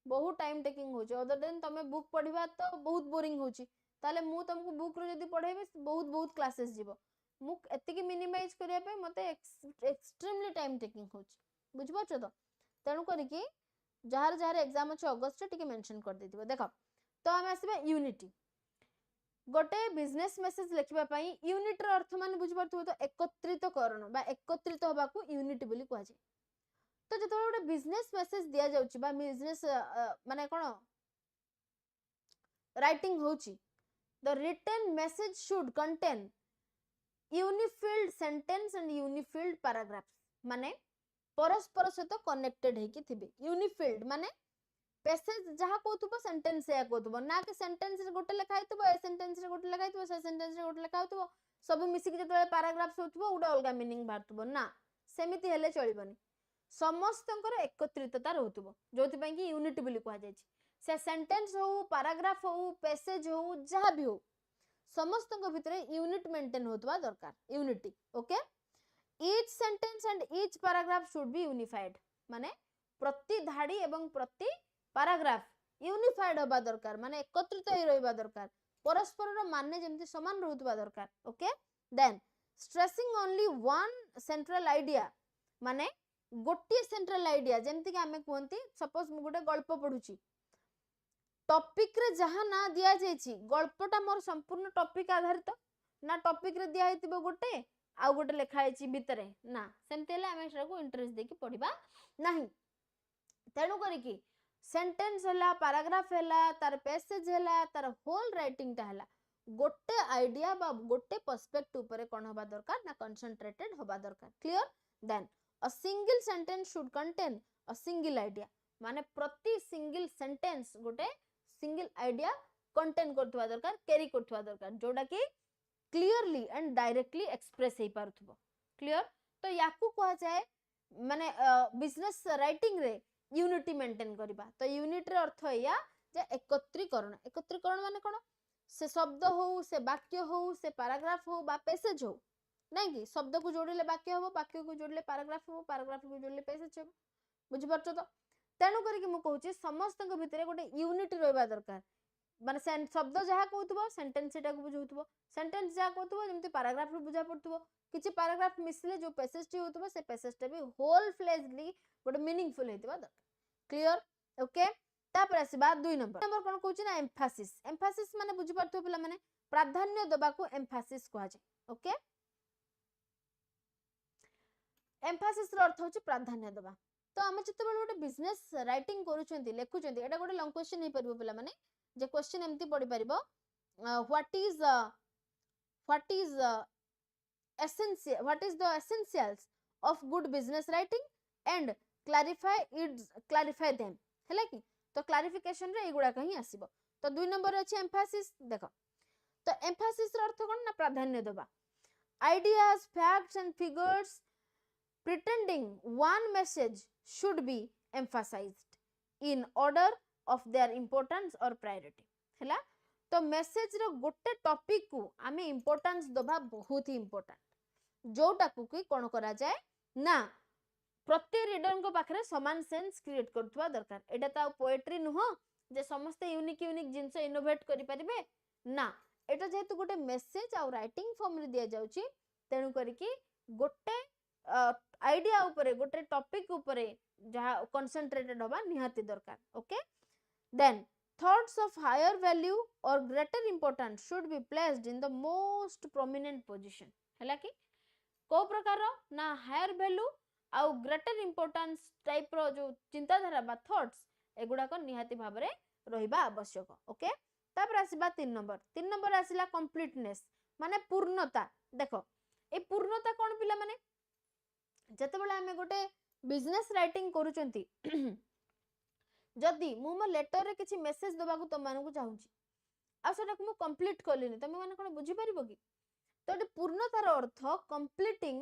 Speaker 1: बहुत टाइम टेकिंग होची अदर देन तमे बुक पढिबा तो बहुत बोरिंग होची ताले मु तुमको बुक रे जदी पढाइबे बहुत क्लासेस जीवो मु एतिकी मिनिमाइज करिया पे मते एक्सट्रीमली टाइम टेकिंग होची बुझ पाछो तो तेनु करिकी जहार एग्जाम अछि अगस्त टिके मेंशन कर देथिबो देखो तो हम आसीबे यूनिटी गोटे बिजनेस मैसेज लिखिबा पई यूनिट रो अर्थ माने बुझ पारथु तो एकत्रित करण बा एकत्रित होबा को यूनिट बोली कहै छै तो जतो गोटे बिजनेस मैसेज दिया जाउची बा बिजनेस माने कोन राइटिंग होची the written message should contain unified sentence and unified paragraphs माने परस्पर सहित कनेक्टेड है कि थिबे यूनिफिल्ड माने पैसेज जहा कहतबो सेंटेंस या कहतबो ना कि सेंटेंस रे गोटे लिखा हितबो ए सेंटेंस रे गोटे लिखा हितबो से सेंटेंस रे गोटे लिखा हितबो सब मिसी के जतले पैराग्राफ्स होतबो उडा अलगा मीनिंग बारतबो ना सेमिति हेले चलिबनी समस्तंकर एकत्रितता रहतबो जोति पई कि यूनिट बोली कहा जाय से सेंटेंस हो पैराग्राफ हो पैसेज हो जहा भी हो समस्तंक भितरे यूनिट मेंटेन होतबा दरकार unity okay each sentence and each paragraph should be unified माने प्रति धाड़ी एवं प्रति पैराग्राफ यूनिफाइड होबा दरकार माने एकत्रित होई रहबा दरकार परस्पर रो माने जेमति समान रहउतबा दरकार okay then stressing only one central idea माने गोटे सेंट्रल आइडिया जेमती कि आमे कहंती सपोज मु गोटे गल्प पढुची टॉपिक रे जहा ना दिया जायछि गल्पटा मोर संपूर्ण टॉपिक आधारित ना टॉपिक रे दिया हेतिबो गोटे आ गोटे लेखा हेछि भितरे ना सेमते ले आमे सेको इंटरेस्ट देकी पढिबा नाही तेणु करी कि सेंटेंस हला पैराग्राफ हला तार पैसेज हला तार होल राइटिंग ता हला गोटे आइडिया बा गोटे पर्सपेक्टिव ऊपर कोन होबा दरकार ना कंसंट्रेटेड होबा दरकार clear then a single sentence should contain a single idea माने प्रति सिंगल सेंटेंस गोटे सिंगल आइडिया कंटेन करथवा दरकार कैरी करथवा दरकार जोडा कि क्लियरली एंड डायरेक्टली एक्सप्रेस हे पारथबो क्लियर तो याकू कहा जाए माने बिजनेस राइटिंग रे यूनिटी मेंटेन करबा तो यूनिट रे अर्थ या जे एकत्रीकरण माने कोन से शब्द हो से वाक्य हो से पैराग्राफ हो बा पैसेज हो नहीं कि शब्द को जोड़िले वाक्य हो वाक्य को जोड़िले पैराग्राफ हो पैराग्राफ को जोड़िले पैसेज हो बुझि परछो तो तेणु करी कि मु कहूची समस्त भितर गोटे यूनिट रहबा दरकार माने शब्द जहा कहथबो सेंटेंस सेटा को बुझौथबो सेंटेंस जहा कहथबो जेमति पैराग्राफ रे बुझा पड़थबो किछि पैराग्राफ मिसले जो पैसेज टी होथबो से पैसेज टा भी होल फ्लेजली गोटे मीनिंगफुल हेतबा दरकार क्लियर ओके तापर आसीबा 2 नंबर कोन कहूची ना एम्फासिस माने बुझि परथबो पिला माने प्राधान्य दबा को एम्फासिस कहा जाय ओके एम्फासिस रो अर्थ होची प्राधान्य दबा तो आमे जते बेले गोटे बिजनेस राइटिंग करूचंती लेखुचंती एटा गोटे लॉन्ग क्वेश्चन हे परबो पिला माने जे क्वेश्चन एम्ति पढि परिबो what is the essentials of good business writing and clarify them हैला कि तो क्लैरिफिकेशन रे एगुडा कहीं आसीबो तो 2 नंबर अछि एम्फासिस देखो तो एम्फासिस रो अर्थ कोन ना प्राधान्य देबा ideas facts and figures pretending one message should be emphasized in order of their importance or priority हैला तो मेसेज रो गोटे टॉपिक को आमे इंपोर्टेंस दबा बहुत ही इंपोर्टेंट जोटा को कि कोन करा जाए ना प्रति रीडर को पाखरे समान सेंस क्रिएट करथवा दरकार एटा ता पोएट्री नुहो जे समस्त यूनिक जिंस इनोवेट करि परिबे ना एटा जेतु गोटे मेसेज आ राइटिंग फॉर्म रे दिया जाउची तेनु करी कि गोटे आइडिया ऊपर गोटे टॉपिक ऊपर जहा कंसंट्रेटेड होबा निहाती दरकार okay then thoughts of higher value और greater importance should be placed in the most prominent position हैला कि को प्रकार ना हायर वैल्यू आ ग्रेटर इंपोर्टेंस टाइप रो जो चिंताधारा बा थॉट्स एगुडा को निहाती भाबरे रहिबा आवश्यक ओके तापर आसीबा 3 नंबर आसीला कंप्लीटनेस माने पूर्णता देखो ए पूर्णता कोन पिला माने जते बेला हमें गोटे बिजनेस राइटिंग करूचंती जदी मु म लेटर रे किछि मेसेज दबा को तुम मानकु चाहूची आ सेटा को मु कंप्लीट करलिनी तमे माने कोन बुझी परिबो कि तो एटे पूर्णतार अर्थ कंप्लीटिंग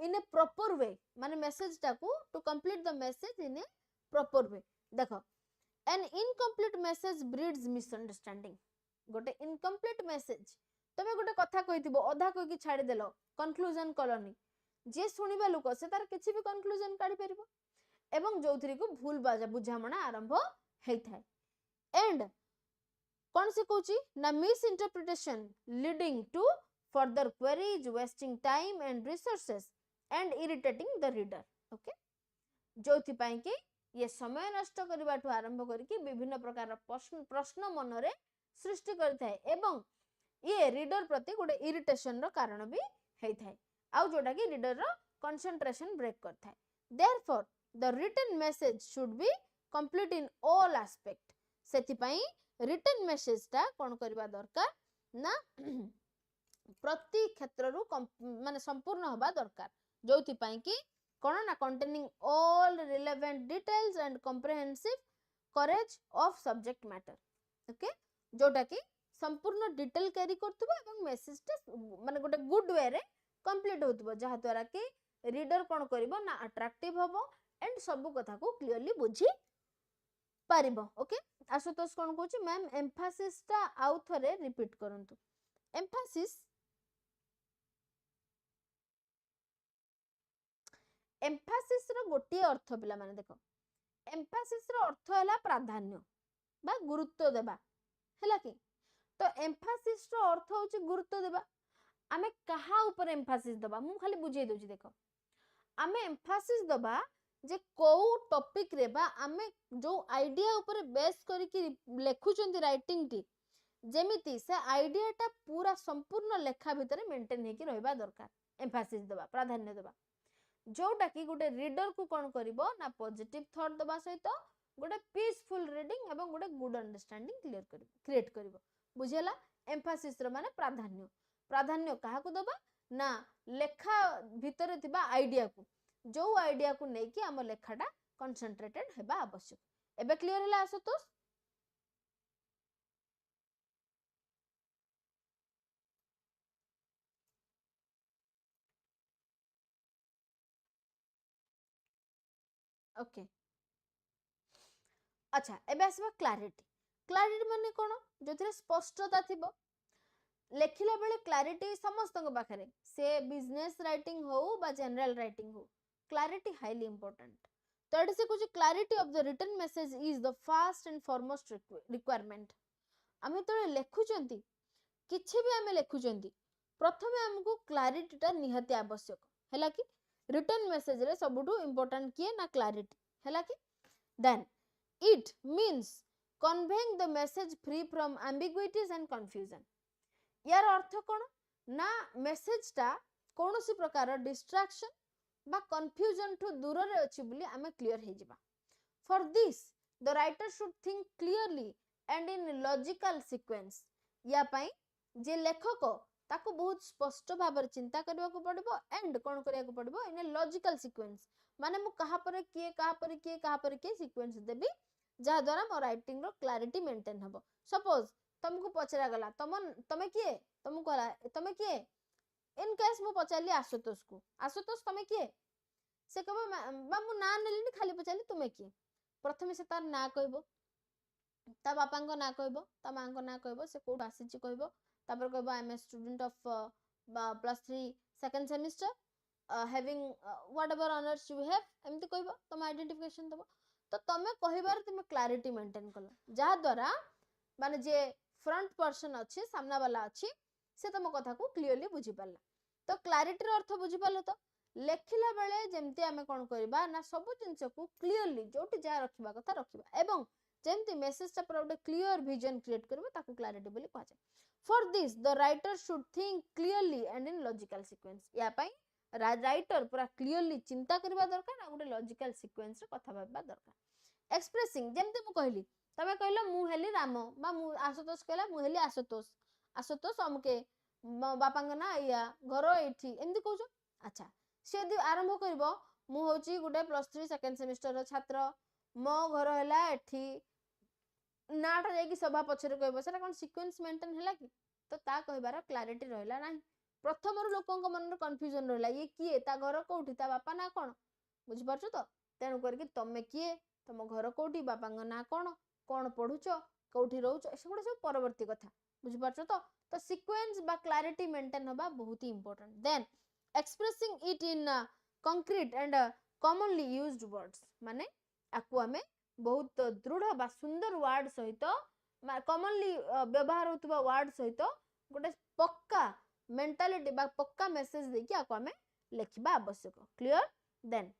Speaker 1: इन ए प्रॉपर वे माने मेसेज टा को to complete the message in a proper way देखो an incomplete message breeds misunderstanding गोटे इनकम्प्लीट मेसेज तमे गोटे कथा कहिथिबो अधा कहि कि छाडी देलो कंक्लूजन कलोनी जे सुनिबा लोक से तार किछि भी कंक्लूजन काढी परिबो एवं जोथरी को भूल बाजा बुझामणा आरंभ हेइ थाए एंड कोन से कहूची ना misinterpretation leading to further queries wasting time and resources and irritating the reader okay जोथि पई कि ये समय नष्ट करबाठू आरंभ करके विभिन्न प्रकार प्रश्न मन रे सृष्टि करथाय एवं ये रीडर प्रति गोटे इरिटेशन रो कारण भी हेइ थाए आउ जोटा कि रीडर रो कंसंट्रेशन ब्रेक करता है therefore the written message should be complete in all aspect सेति पई रिटन मेसेज ता कोन करबा दरकार ना प्रति क्षेत्र रु माने संपूर्ण होबा दरकार जोथि पई कि कोन ना containing all relevant details and comprehensive coverage of subject matter okay जोटा कि संपूर्ण डिटेल कैरी करथबो एवं मेसेज ता माने गोटे गुड वे रे कंप्लीट होतबो जहा द्वारा कि रीडर कोन करिवो ना अट्रैक्टिव होबो एंड सब कथा को क्लियरली बुझी पारिबो ओके आशुतोष कोन कहूची मैम एम्फासिस ता आउ थरे रिपीट करंतु एम्फासिस रो गोटी अर्थ पिला माने देखो एम्फासिस रो अर्थ हला प्राधान्य बा गुरुत्व देबा हला कि तो एम्फासिस रो अर्थ होची गुरुत्व देबा आमे कहा ऊपर एम्फासिस दबा मु खाली बुझे दोची देखो आमे एम्फासिस दबा जे को टॉपिक रे बा आमे जो आइडिया ऊपर बेस करके लेखुचंती राइटिंग टी जेमिति से आइडिया टा पूरा संपूर्ण लेखा भितर मेंटेन हेकी रहबा दरकार एम्फासिस दबा प्राधान्य दबा जोटा कि गोटे रीडर को कौन करिवो ना पॉजिटिव थॉट दबा सहित गोटे पीसफुल रीडिंग एवं गोटे गुड अंडरस्टैंडिंग क्लियर करिवो क्रिएट करिवो बुझेला एम्फासिस रो माने प्राधान्य प्राधान्य काहा को दबा ना लेखा भितर थिबा आइडिया को जो आइडिया को नेकी हम लेखाटा कंसंट्रेटेड हेबा आवश्यक एबे क्लियर होला आसुतोष ओके अच्छा एबे आसबा क्लैरिटी क्लैरिटी माने कोन जोथिरे स्पष्टता थिबो लेखिला बेले क्लैरिटी समस्त पाखे से बिजनेस राइटिंग हो बा जनरल राइटिंग हो क्लैरिटी हाईली इंपोर्टेंट तो एट से कुछ clarity of the written message is the first and foremost requirement आमे तो लेखुचंती किछि भी आमे लेखुचंती प्रथमे हमको क्लैरिटीटा निहाती आवश्यक हैला कि रिटन मेसेज रे सबुठु इंपोर्टेंट किए ना क्लैरिटी हैला कि then it means conveying the message free from ambiguities and confusion यार अर्थ कोन ना मेसेज टा कोनोसी प्रकार डिस्ट्रैक्शन बा कंफ्यूजन ठु दूर रे अछि बुली आमे क्लियर हे जिबा for this the writer should think clearly and in logical sequence या पई जे लेखक ताको बहुत स्पष्ट भाबर चिंता करबा को पड़िबो एंड कोन करिया को पड़िबो इन लॉजिकल सीक्वेंस माने मु कहा पर के सीक्वेंस देबी जा द्वारा मो राइटिंग रो क्लैरिटी मेंटेन हबो सपोज तुमको पचरा गला तमे किए तुमको कहला तमे किए इन केस मु पचारली आशुतोष तमे किए से कहबो बा मु ना नेली खाली पचारली तुमे किए प्रथमे से तार ना कहबो ता बापा को ना कहबो ता मां को ना कहबो से कोड आसीची कहबो तापर कहबो I am a student of +3 second semester having whatever honours you have एमती कहबो तुम आइडेंटिफिकेशन दबो तो तमे कहिबार तुम क्लैरिटी मेंटेन कलो जहा द्वारा माने जे फ्रंट पर्सन अच्छे सामना वाला अच्छी से तुम कथा को क्लियरली बुझी पारला तो क्लैरिटी रो अर्थ बुझी पारलो तो लेखिला बेले जेमती आमे कोन करबा ना सब जिंस को क्लियरली जोटी जा रखिबा कथा रखिबा एवं जेमती मेसेज ता पर ओटे क्लियर विजन क्रिएट करबो ताको क्लैरिटी बोली कहा जाय for this the writer should think clearly and in logical sequence या पई राइटर पूरा क्लियरली चिंता करबा दरकार ना गोटे लॉजिकल सीक्वेंस रे कथा भाबा दरकार एक्सप्रेसिंग जेमती मु कहली तमे कहलो मु हेली राम बा मु आशुतोष कहला मु हेली आशुतोष अमके बापा ना या घर एठी एमती कहछो अच्छा से यदि आरंभ करबो मु होची गुटे +3 सेकंड सेमेस्टर रो छात्र मो घर हैला एठी नाटा जाई सभा पछरे कहबो सेटा कोन सीक्वेंस मेंटेन हैला कि तो ता कहबार क्लैरिटी रहला नाही प्रथम लोकन मन रो कंफ्यूजन रहला ये किए ता घर कोठी ता बापा ना कोन बुझि परछो तो तेनु करके तमे किए तम घर कोठी बापा ना कोन कोन पढुचो कोठी रहउचो एसगुडा सब परवर्ती कथा बुझि परछो तो सीक्वेंस बा क्लैरिटी मेंटेन होबा बहुत ही important then expressing it in concrete and commonly used words माने आकु हमें बहुत दृढ़ बा सुंदर वर्ड सहित कॉमनली व्यवहार होतबा वर्ड सहित गोटे पक्का मेंटालिटी बा पक्का मेसेज देकी आकु हमें लेखिबा आवश्यक क्लियर देन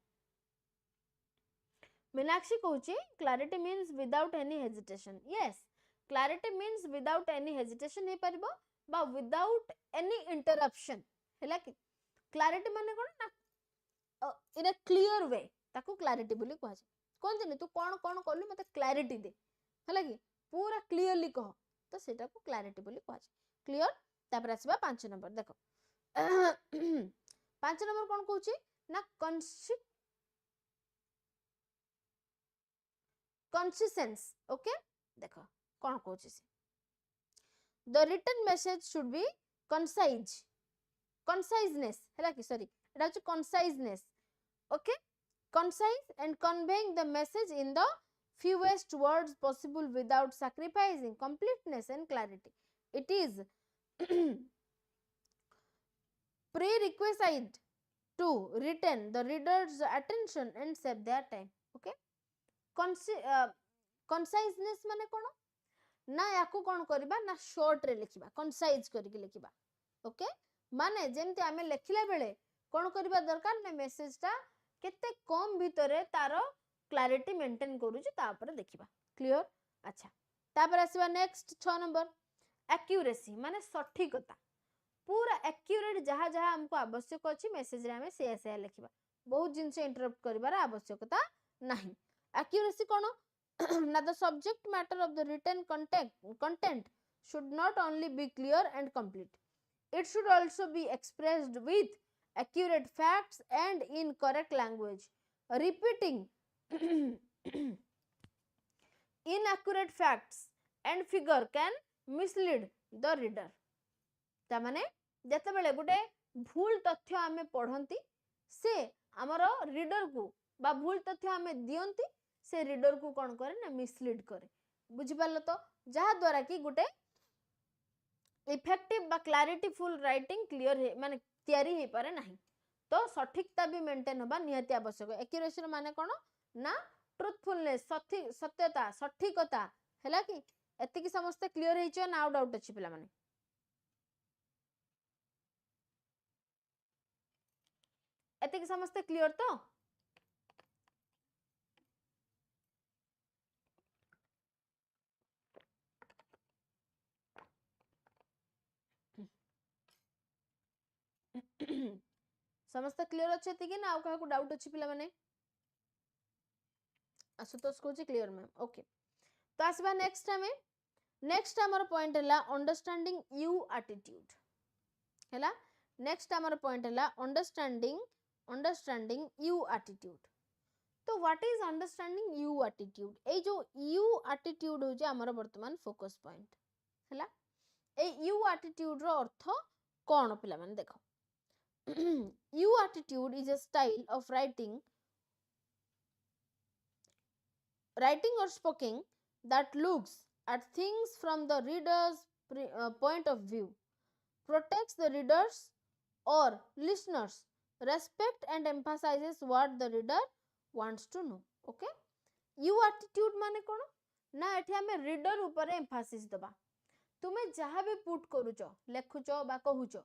Speaker 1: मीनाक्षी कहूची clarity means without any hesitation yes clarity means without any hesitation हे परबो बा विदाउट एनी इंटरप्शन हैला कि क्लैरिटी माने कोन ना इन अ क्लियर वे ताको क्लैरिटी बोली कहै छै कोन दिन तू कोन कोन करलु मते क्लैरिटी दे हैला कि पूरा क्लियरली कह तो सेटा को क्लैरिटी बोली कहै छै क्लियर तापर आसीबा 5 नंबर देखो 5 नंबर कोन कहूची ना कंसिस्टेंस ओके देखो कोन कहूची से the written message should be conciseness हैला कि सॉरी एटा होची conciseness okay concise and conveying the message in the fewest words possible without sacrificing completeness and clarity it is prerequisite to retain the reader's attention and save their time okay conciseness माने कोन ना याकू कोन करबा ना short रे लिखिबा concise करके लिखिबा okay माने जेमती आमे लेखिला बेले कोन करबा दरकार ना मेसेजटा केते कम भितरे तार क्लैरिटी मेंटेन करूची ता ऊपर देखिबा क्लियर अच्छा तापर आसीबा नेक्स्ट 6 नंबर एक्यूरेसी माने सठिकता पूरा एक्यूरेट जहा जहा हमको आवश्यक अछि मेसेज रे हमें से लिखिबा बहुत जिंस इंटरप्ट करिवार आवश्यकता नहीं एक्यूरेसी कोन ना the subject matter of the written content should not only be clear and complete, it should also be expressed with accurate facts and in correct language. Repeating inaccurate facts and figure can mislead the reader. ता माने जते बेले गुटे भूल तथ्य आमे पढ़ंती से हमरो reader को बा भूल तथ्य आमे दियंती से रीडर को कोन करे ना मिसलीड करे बुझि पालो तो जहा द्वारा कि गुटे इफेक्टिव बा क्लैरिटीफुल राइटिंग क्लियर है माने तयारी हे पारे नहीं तो सठिकता भी मेंटेन होबा निहाती आवश्यक एक्यूरेसी माने कोन ना ट्रुथफुलनेस सत्यता सठिकता हैला कि एति कि समस्त क्लियर हे छ ना डाउट अछि पिला माने एति कि समस्त क्लियर तो समस्त क्लियर अछि कि ना काहा को डाउट अछि पिला माने आशुतोष कोची क्लियर मैम ओके तो आसबा नेक्स्ट हमर पॉइंट हला अंडरस्टैंडिंग यू एटीट्यूड हला नेक्स्ट हमर पॉइंट हला अंडरस्टैंडिंग यू एटीट्यूड तो what is understanding you attitude ए जो यू एटीट्यूड हो जे हमर वर्तमान फोकस पॉइंट हला ए यू एटीट्यूड रो अर्थ कोन पिला माने देखो you attitude is a style of writing or speaking that looks at things from the reader's point of view, protects the readers or listeners, respect and emphasizes what the reader wants to know. Okay? You attitude माने कोन ना एठी हमें reader ऊपर एम्फासिस दबा तुमे जहा भी put करूचो लेखुचो बा कहूचो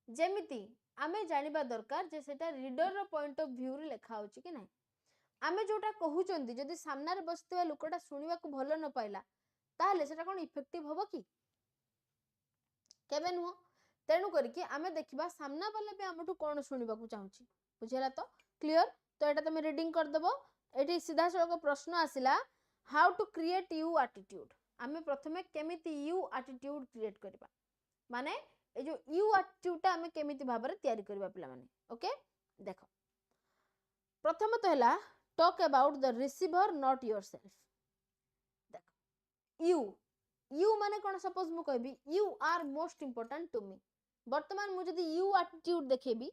Speaker 1: जेमिति आमे जानिबा दरकार जे सेटा रीडर रो पॉइंट ऑफ व्यू रे लेखा होची कि नै आमे जोटा कहूचंती जदि सामना रे बसथिबा लोकटा सुनिबा को भलो न पाइला ताले सेटा कोन इफेक्टिव होबो कि केबे नुहो तेनु करके आमे देखिबा सामना वाला भी हमटू कोन सुनिबा को चाहूची बुझेला तो क्लियर तो एटा तमे रीडिंग कर देबो एटी सीधा सळक प्रश्न आसिला how to create you attitude आमे प्रथमे केमिति यू एटीट्यूड क्रिएट करबा माने ए जो यू एटीट्यूड ता आमे केमिति भाबरे तयारी करबा पिला माने ओके देखो प्रथम तो हला talk about the receiver not yourself देखो you माने कोन सपोज मु कहबी you are most important to me वर्तमान मु जदी you attitude देखेबी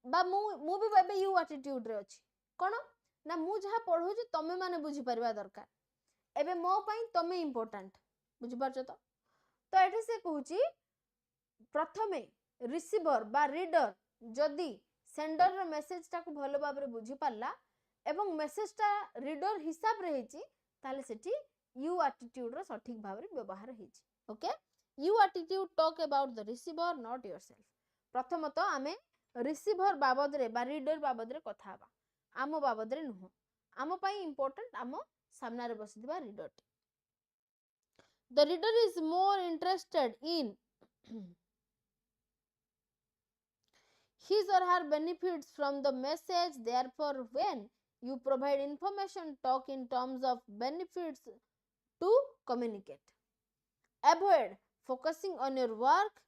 Speaker 1: बा मु भी भाबे you attitude रे अछि कोन ना मु जहा पढो जे तमे माने बुझी परबा दरकार एबे मो पई तमे इंपोर्टेंट बुझी परछ तो एठी से कहूची प्रथमे रिसीवर बा रीडर जदी सेंडर रो मेसेज टा को भलो बाबरे बुझी पाला एवं मेसेज टा रीडर हिसाब रे हेची ताले सेठी यू एटीट्यूड रो सठिक भाबरे व्यवहार हेची okay you attitude talk about the receiver not yourself प्रथम तो आमे रिसीवर बाबद रे बा रीडर बाबद रे कथा बा आमो बाबद रे नुह आमो पई इंपोर्टेंट आमो सामना रे बसिदिबा reader the reader is more interested in his or her benefits from the message. Therefore, when you provide information, talk in terms of benefits to communicate. Avoid focusing on your work,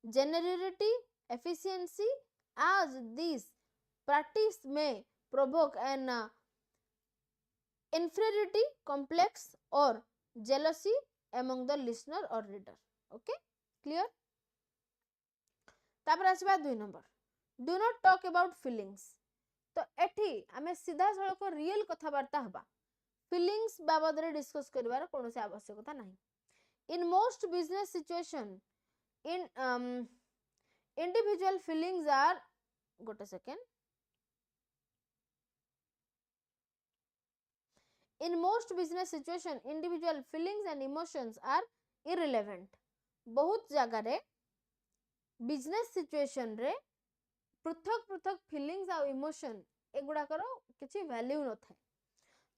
Speaker 1: generality, efficiency, as this practice may provoke an inferiority complex or jealousy among the listener or reader. Okay, clear? तापर आसबा 2 number do not talk about feelings तो एठी हमें सीधा सड़क real कथावार्ता हबा feelings बाबद रे discuss करबार कोनोसे आवश्यकता नाही in most business situation in individual feelings are गोटे second in most business situation individual feelings and emotions are irrelevant बहुत जगह रे बिजनेस सिचुएशन रे पृथक पृथक फीलिंग्स आ इमोशन एगुड़ाकर किसी वैल्यू न थाए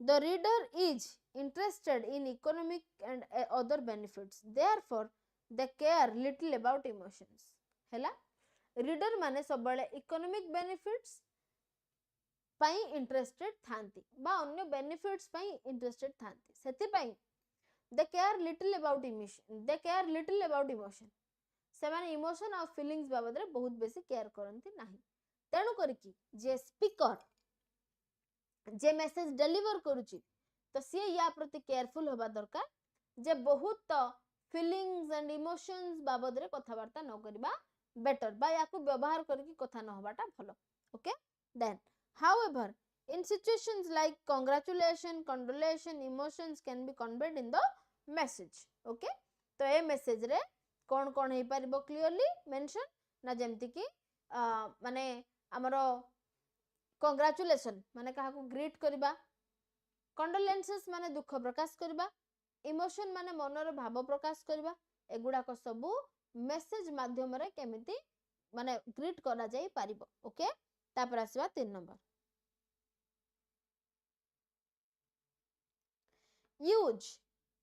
Speaker 1: the reader is interested in economic and other benefits therefore they care little about emotions हैला reader माने सब बड़े economic benefits पाई इंटरेस्टेड थांती बा अन्य बेनिफिट्स पाई इंटरेस्टेड थांती सेति पाई they care little about emotion से माने इमोशन और फीलिंग्स बाबद रे बहुत बेसी केयर करंती नाही तेणु करिकी जे स्पीकर जे मेसेज डिलीवर करूची तो सी या प्रति केयरफुल होबा दरकार जे बहुत फीलिंग्स एंड इमोशंस बाबद रे कथावार्ता न करबा बेटर बा याकू व्यवहार करके कथा न होबाटा भलो okay then however in situations like congratulation condolation emotions can be conveyed in the message okay तो ए मेसेज रे कौन कौन हे पारिबो क्लियरली मेंशन ना जेमति कि माने हमरो कंग्रेचुलेशन माने काहा को ग्रीट करबा कंडोलेंसेस माने दुख प्रकाश करबा इमोशन माने मनर भाव प्रकाश करबा एगुडा को सब मेसेज माध्यम रे केमिति माने ग्रीट करा जाई पारिबो ओके तापर आसीबा 3 number use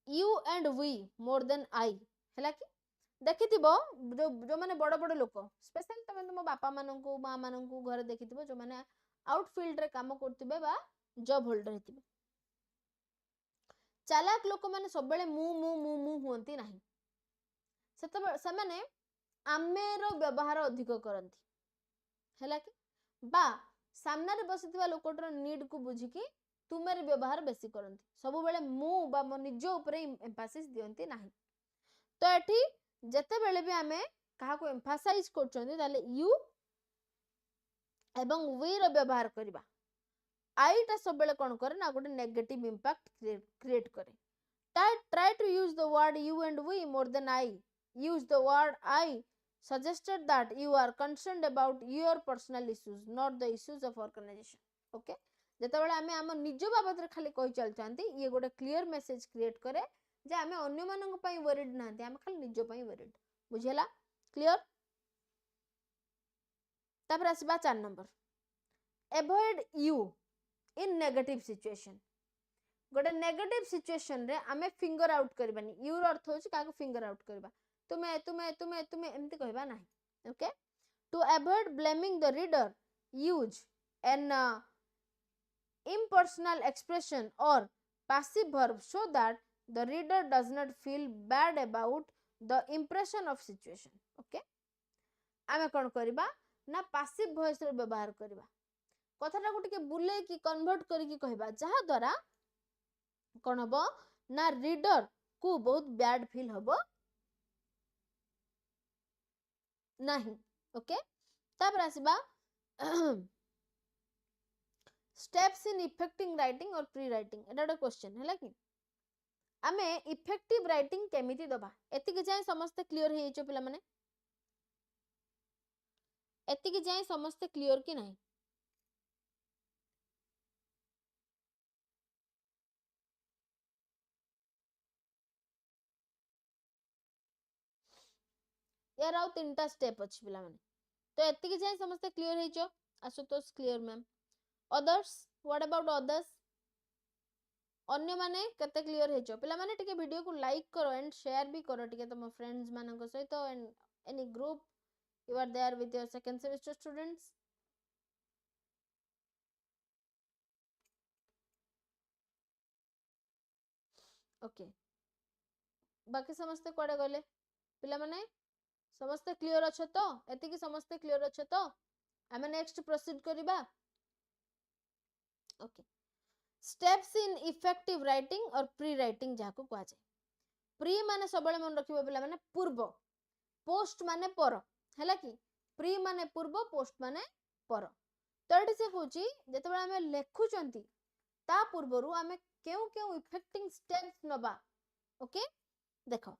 Speaker 1: you and we more than I हैला कि देखिथिबो जो माने बड़ बड़ लोक स्पेशल तमे तुम बापा माननकू मां माननकू घर देखिथिबो जो माने आउटफील्ड रे काम करथिबे बा जॉब होल्डर हेतिबे चालाक लोक माने सब बेले मु होंती नाही से माने आमेरो व्यवहार अधिक करंती हैला कि बा सामना रे बसिथिबा लोकटर नीड को बुझिकी तुमेर व्यवहार बेसी करंती सब बेले मु बा मो निजो ऊपर एम्फासिस दियंती नाही तो एठी जते बेले भी आमे कहा को एम्फासाइज करचंती ताले यू एवं वी रो व्यवहार करबा आई टा सब बेले कोन करे ना गोटे नेगेटिव इंपैक्ट क्रिएट करे try to use the word you and we more than I use the word I suggested that you are concerned about your personal issues not the issues of organization okay जते बेले आमे हम निज बाबत रे खाली कहि चल चांती ये गोटे क्लियर मैसेज क्रिएट करे जे आमे अन्य मानन पई वरीड नांती आमे खाली निज पई वरीड बुझेला क्लियर तापर आसीबा 4 number avoid you in negative situation गोटे नेगेटिव सिचुएशन रे आमे फिंगर आउट करबानी यूर अर्थ होची काको फिंगर आउट करबा तुमे एमती कहबा नाही okay to avoid blaming the reader use an impersonal expression or passive verb so that the reader does not feel bad about the impression of situation okay आमे कोन करबा ना passive voice रे व्यवहार करबा कथाटा को टिके बुले की कन्वर्ट करिकी कहबा जहा द्वारा कोन हबो ना रीडर को बहुत बैड फील हबो नाही ओके तापर आसीबा steps in effective writing or pre writing एटा एक क्वेश्चन हैला कि आमे इफेक्टिव राइटिंग केमिति दबा एति के जाय समस्त क्लियर हे छ पिला माने एति के जाय समस्त क्लियर कि नाही यार आउ तीनटा स्टेप अछि पिला माने तो एति के जाय समस्त क्लियर हे छ Ashutosh clear ma'am others what about others अन्य माने कते क्लियर हे छ पिला माने टिके वीडियो को लाइक करो एंड शेयर भी करो टिके तुम फ्रेंड्स मानन को सहित and any group you are there with your second semester students okay बाकी समस्त कोडे गले पिला माने समस्त क्लियर अछ तो एति की समस्त क्लियर अछ तो आमे नेक्स्ट प्रोसीड करिबा okay steps in effective writing और प्री राइटिंग जाको कहा जाए प्री माने सबले मन रखिबो पिला माने पूर्व पोस्ट माने पर हैला कि प्री माने पूर्व पोस्ट माने पर तो एटी से होची जेतेबेला हमें लेखु चंती ता पूर्वरु हमें केउ केउ इफेक्टिंग स्टेप्स नबा ओके देखो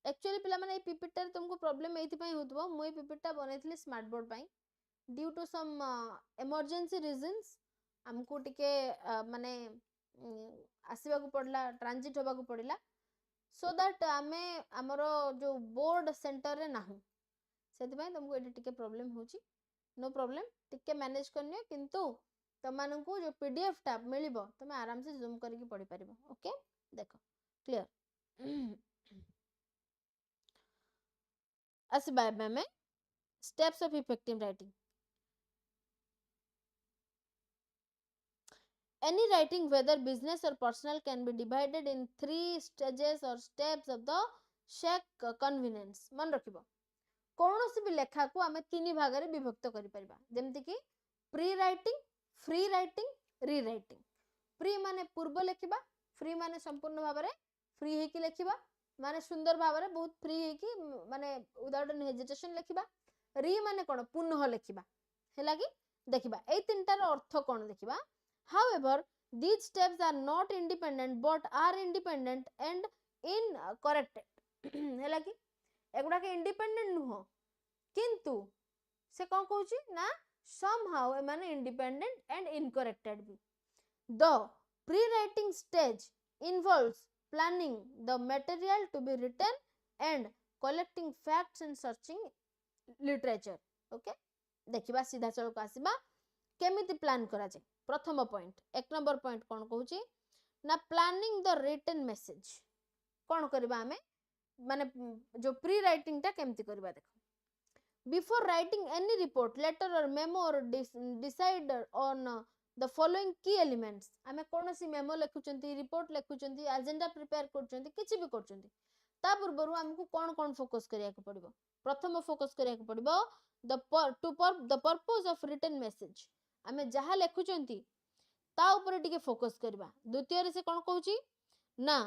Speaker 1: एक्चुअली पिला माने ए पीपीटी रे तुमको प्रॉब्लम एथि पई होतबो मु ए पीपीटी बनैथिली स्मार्ट बोर्ड पई due to some emergency reasons हमको टिके माने आसीबा को पड़ला ट्रांजिट होबा को पड़िला सो दैट आमे हमर जो बोर्ड सेंटर रे नाहु सेति तुमको ये टिके प्रॉब्लम होची नो प्रॉब्लम टिके मैनेज करनियो किंतु तमनको जो पीडीएफ टा मिलिबो तुम आराम से जूम करके पढ़ी परिबो ओके देखो क्लियर आसबा में steps of effective writing. Any writing, whether business or personal, can be divided in 3 stages or steps of the check convenience. मन रखिबो कोनोसी भी लेखा को आमे 3 भाग रे विभक्त करि परिबा जेमति कि प्री राइटिंग, फ्री राइटिंग, री राइटिंग. प्री माने पूर्व लेखिबा, फ्री माने संपूर्ण भाव रे फ्री हे कि लेखिबा माने सुंदर भाव रे बहुत फ्री हे कि माने विदाउट एनी हेजिटेशन लेखिबा. री माने कोन पुनः लेखिबा हेला कि देखिबा ए तीनटार अर्थ कोन देखिबा. However, these steps are not independent but are independent and incorrected हेला कि एगुडा के इंडिपेंडेंट नुह किंतु से कोन कहूची ना somehow ए माने independent and incorrected भी. The pre-writing stage involves planning the material to be written and collecting facts and searching literature. Okay देखिबा सीधा चलक आसीबा केमिति प्लान करा जाय. प्रथम पॉइंट 1 नंबर पॉइंट कोन कहूची ना प्लानिंग द रिटन मेसेज कोन करबा हमें माने जो प्री राइटिंग टा केमिति करबा देखो. Before writing any report, letter or memo or decide on the following key elements. आमे कोनोसी मेमो लेखुचंती, रिपोर्ट लेखुचंती, एजेंडा प्रिपेयर करचंती, किछि भी करचंती ता पूर्वरु हमकु कोन कोन फोकस करिया को पड़िबो. प्रथम फोकस करिया को पड़िबो the purpose of written message. आमे जहा लेखुचंती ता ऊपर टिके फोकस करबा. द्वितीय रे से कोन कहूची ना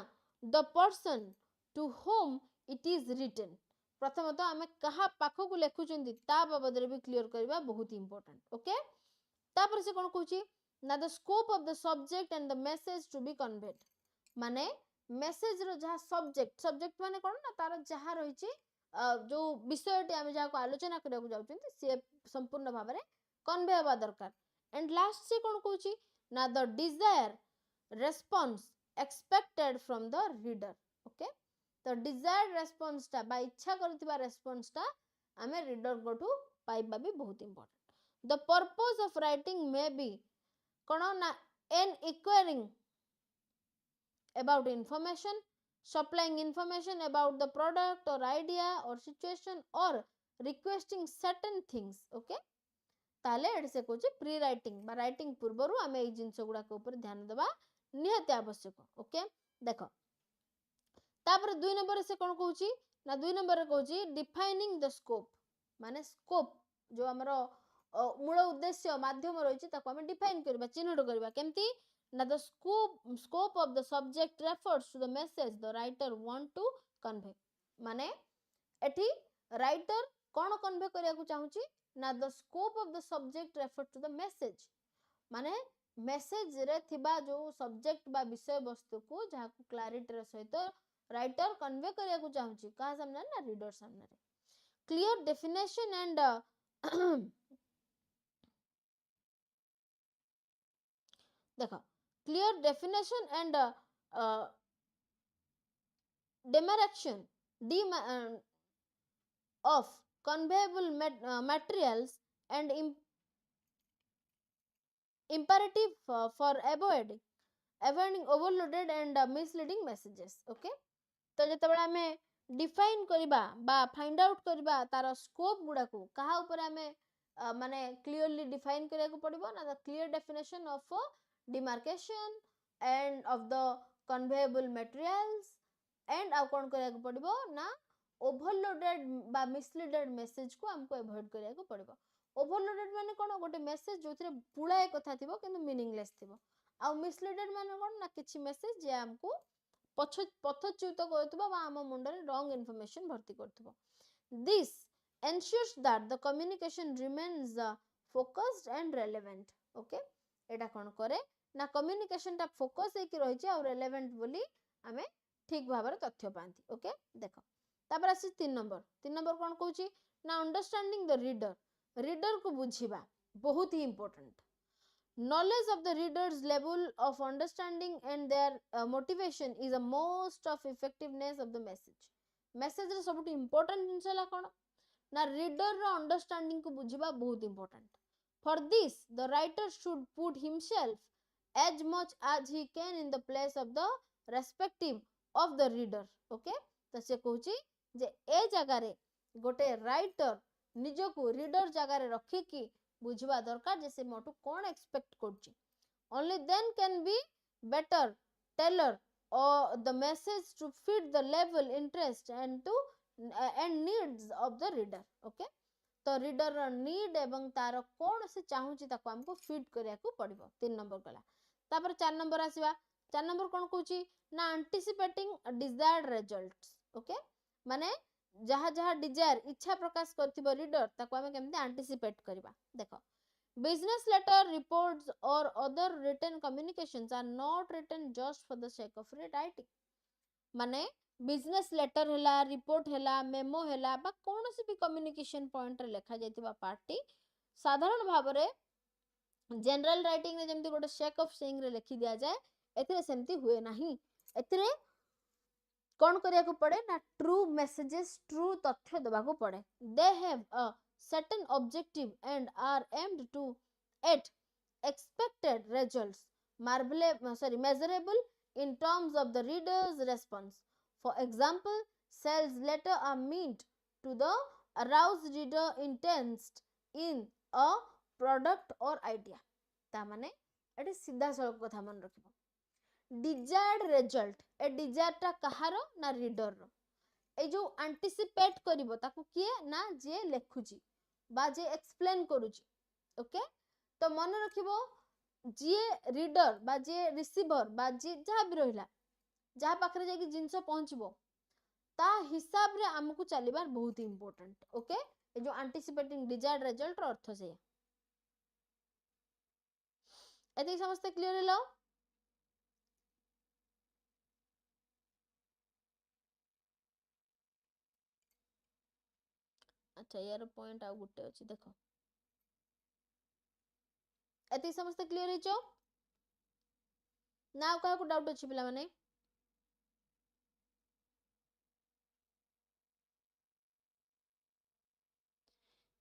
Speaker 1: the person to whom it is written. प्रथम तो आमे कहा पाखो को लेखुचंती ता बाबद रे भी क्लियर करबा बहुत इंपोर्टेंट. ओके तापर से कोन कहूची ना the scope of the subject and the message to be conveyed. माने मेसेज रो जहा सब्जेक्ट माने कोन ना तार जहा रहिची जो विषयटी आमे जहा को आलोचना करिया को जाउचंती से संपूर्ण भाव रे कन्वे होबा दरकार. एंड लास्ट से कोन कहूची ना the desired response expected from the reader. Okay तो desired response ता बा इच्छा करथिबा response ता आमे रीडर गोठू पाइबा भी बहुत important. The purpose of writing may be कोन ना an inquiring about information, supplying information about the product or idea or situation or requesting certain things. Okay ताले एड से कोची प्री राइटिंग बा राइटिंग पूर्वरु आमे ए जिंस गुडा के ऊपर ध्यान देबा निहाती आवश्यक. ओके देखो तापर 2 नंबर से कोन कहूची ना 2 नंबर रे कहूची डिफाइनिंग द स्कोप. माने स्कोप जो हमरो मूल उद्देश्य माध्यम रहिची ताको आमे डिफाइन करबा चिन्हट करबा केमती ना the scope of the subject refers to the message the writer want to convey. माने एठी राइटर कोन कन्वे करिया को चाहूची ना the scope of the subject refers to the message. माने मेसेज रे थिबा जो सब्जेक्ट बा विषय वस्तु को जहा को क्लैरिटी रे सहित राइटर कन्वे करिया को चाहूची का सामने ना रीडर सामने रे. क्लियर डेफिनेशन एंड देखो clear definition and demarcation of conveyable materials and imperative for avoiding overloaded and misleading messages. Okay तो जेतेबेले हमें डिफाइन करबा बा फाइंड आउट करबा तार स्कोप गुडा को कहा ऊपर हमें माने क्लियरली डिफाइन करिया को पड़िबो ना the clear definition of demarcation and of the conveyable materials and आउ कोन करिया को पड़िबो ना ओवरलोडेड बा मिसलीडेड मेसेज को हमको अवॉइड करिया को पड़िबो. ओवरलोडेड माने कोन गोटे मेसेज जोथरे पुळाए कथा थिबो किंतु मीनिंगलेस थिबो. आउ मिसलीडेड माने कोन ना किछि मेसेज जे हमको पथच्युत करथबो बा हम मुंड रे रॉन्ग इंफॉर्मेशन भर्ती करथबो. This ensures that the communication remains focused and relevant. Okay एटा कोन करे ना कम्युनिकेशन टा फोकस हे कि रहिचे और रेलेवेंट बोली हमें ठीक भाबरे तथ्य पांती. ओके देखो तापर आसी 3 नंबर कोन कहूची ना अंडरस्टैंडिंग द रीडर. रीडर को बुझिबा बहुत ही important. knowledge of the reader's level of understanding and their motivation is a most of effectiveness of the message रे सब important जिनस है कौन ना reader रो understanding को बुझिबा बहुत important. For this the writer should put himself as much as he can in the place of the respective of the reader. Okay, तो से कहूची जे ए जगह रे गोटे राइटर निजको रीडर जगह रे रखी की बुझवा दरकार जे से मोटू कोन एक्सपेक्ट करची. Only then can be better tailor or the message to fit the level interest and to and needs of the reader. Okay, तो रीडर रो नीड एवं तार कोन से चाहूची ताको हमको फिट करिया को पड़िबो. 3 नंबर गला. तापर 4 नंबर आसीबा. 4 नंबर कोन कहूची ना एंटिसिपेटिंग डिजायर्ड रिजल्ट्स. ओके, माने जहा जहा डिजायर इच्छा प्रकाश करथिबो रीडर ताको हम केमते एंटिसिपेट करबा. देखो, business letter, reports or other written communications are not written just for the sake of writing. माने बिजनेस लेटर हैला, रिपोर्ट हैला, मेमो हैला बा कोनोसी भी कम्युनिकेशन पॉइंट रे लेखा जायतिबा पार्टी साधारण भाबरे जनरल राइटिंग रे जेमति गोटे शेक ऑफ सेइंग रे लिखि दिया जाए एथिरे सेमति हुए नाही. एथिरे कोन करिया को पड़े ना ट्रू मेसेजेस ट्रू तथ्य देबा को पड़े. They have a certain objective and are aimed to at expected results measurable in terms of the reader's response. For example, sales letter are meant to the arouse reader interest in a product or idea. ता माने eighty सीधा सड़क कथा मन रखिबो. desired result ए desire टा कहारो ना reader रो. ए जो एंटिसिपेट करिवो ताकू किए ना जे लेखुची बा जे एक्सप्लेन करूची. ओके, तो मन रखिबो जे रीडर बा जे रिसीवर बा जे जहा भी रहिला जहा पाखरे जाकी जिंस पहुंचबो ता हिसाब रे हमकु चलीबार बहुत इंपोर्टेंट. ओके, ए जो एंटिसिपेटिंग डिजायर्ड रिजल्ट रो अर्थ से एते समस्त क्लियर हेलो. अच्छा, यार पॉइंट आ गुटे अछि देखो. एते समस्त क्लियर हेचो ना का को डाउट अछि पिला माने.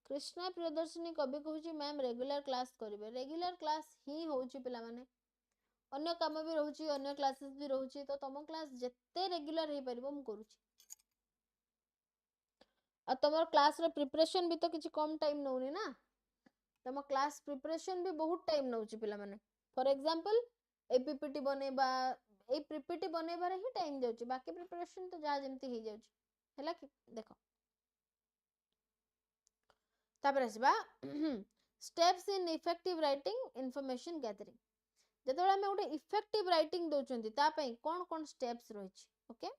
Speaker 1: कृष्णा प्रियदर्शनी कवि कहूची मैम रेगुलर क्लास करिवे. रेगुलर क्लास ही होउची पिला माने. अन्य काम भी रहउची, अन्य क्लासेस भी रहउची, तो तम क्लास जत्ते रेगुलर हे परिबो हम करूची. आ तमर क्लास रे प्रिपरेशन भी तो किछि कम टाइम नउनी ना. तम क्लास प्रिपरेशन भी बहुत टाइम नउची पिला माने. फॉर एग्जांपल ए पीपीटी बनेबा ए पीपीटी बनेबा रे ही टाइम जाउची, बाकी प्रिपरेशन तो जा जेमती हे जाउची. हैला कि देखो तापर आसीबा steps in effective writing information gathering. जेतबेला हम गोटे इफेक्टिव राइटिंग दोचंती ता पई कोन कोन स्टेप्स रहिछि. Okay,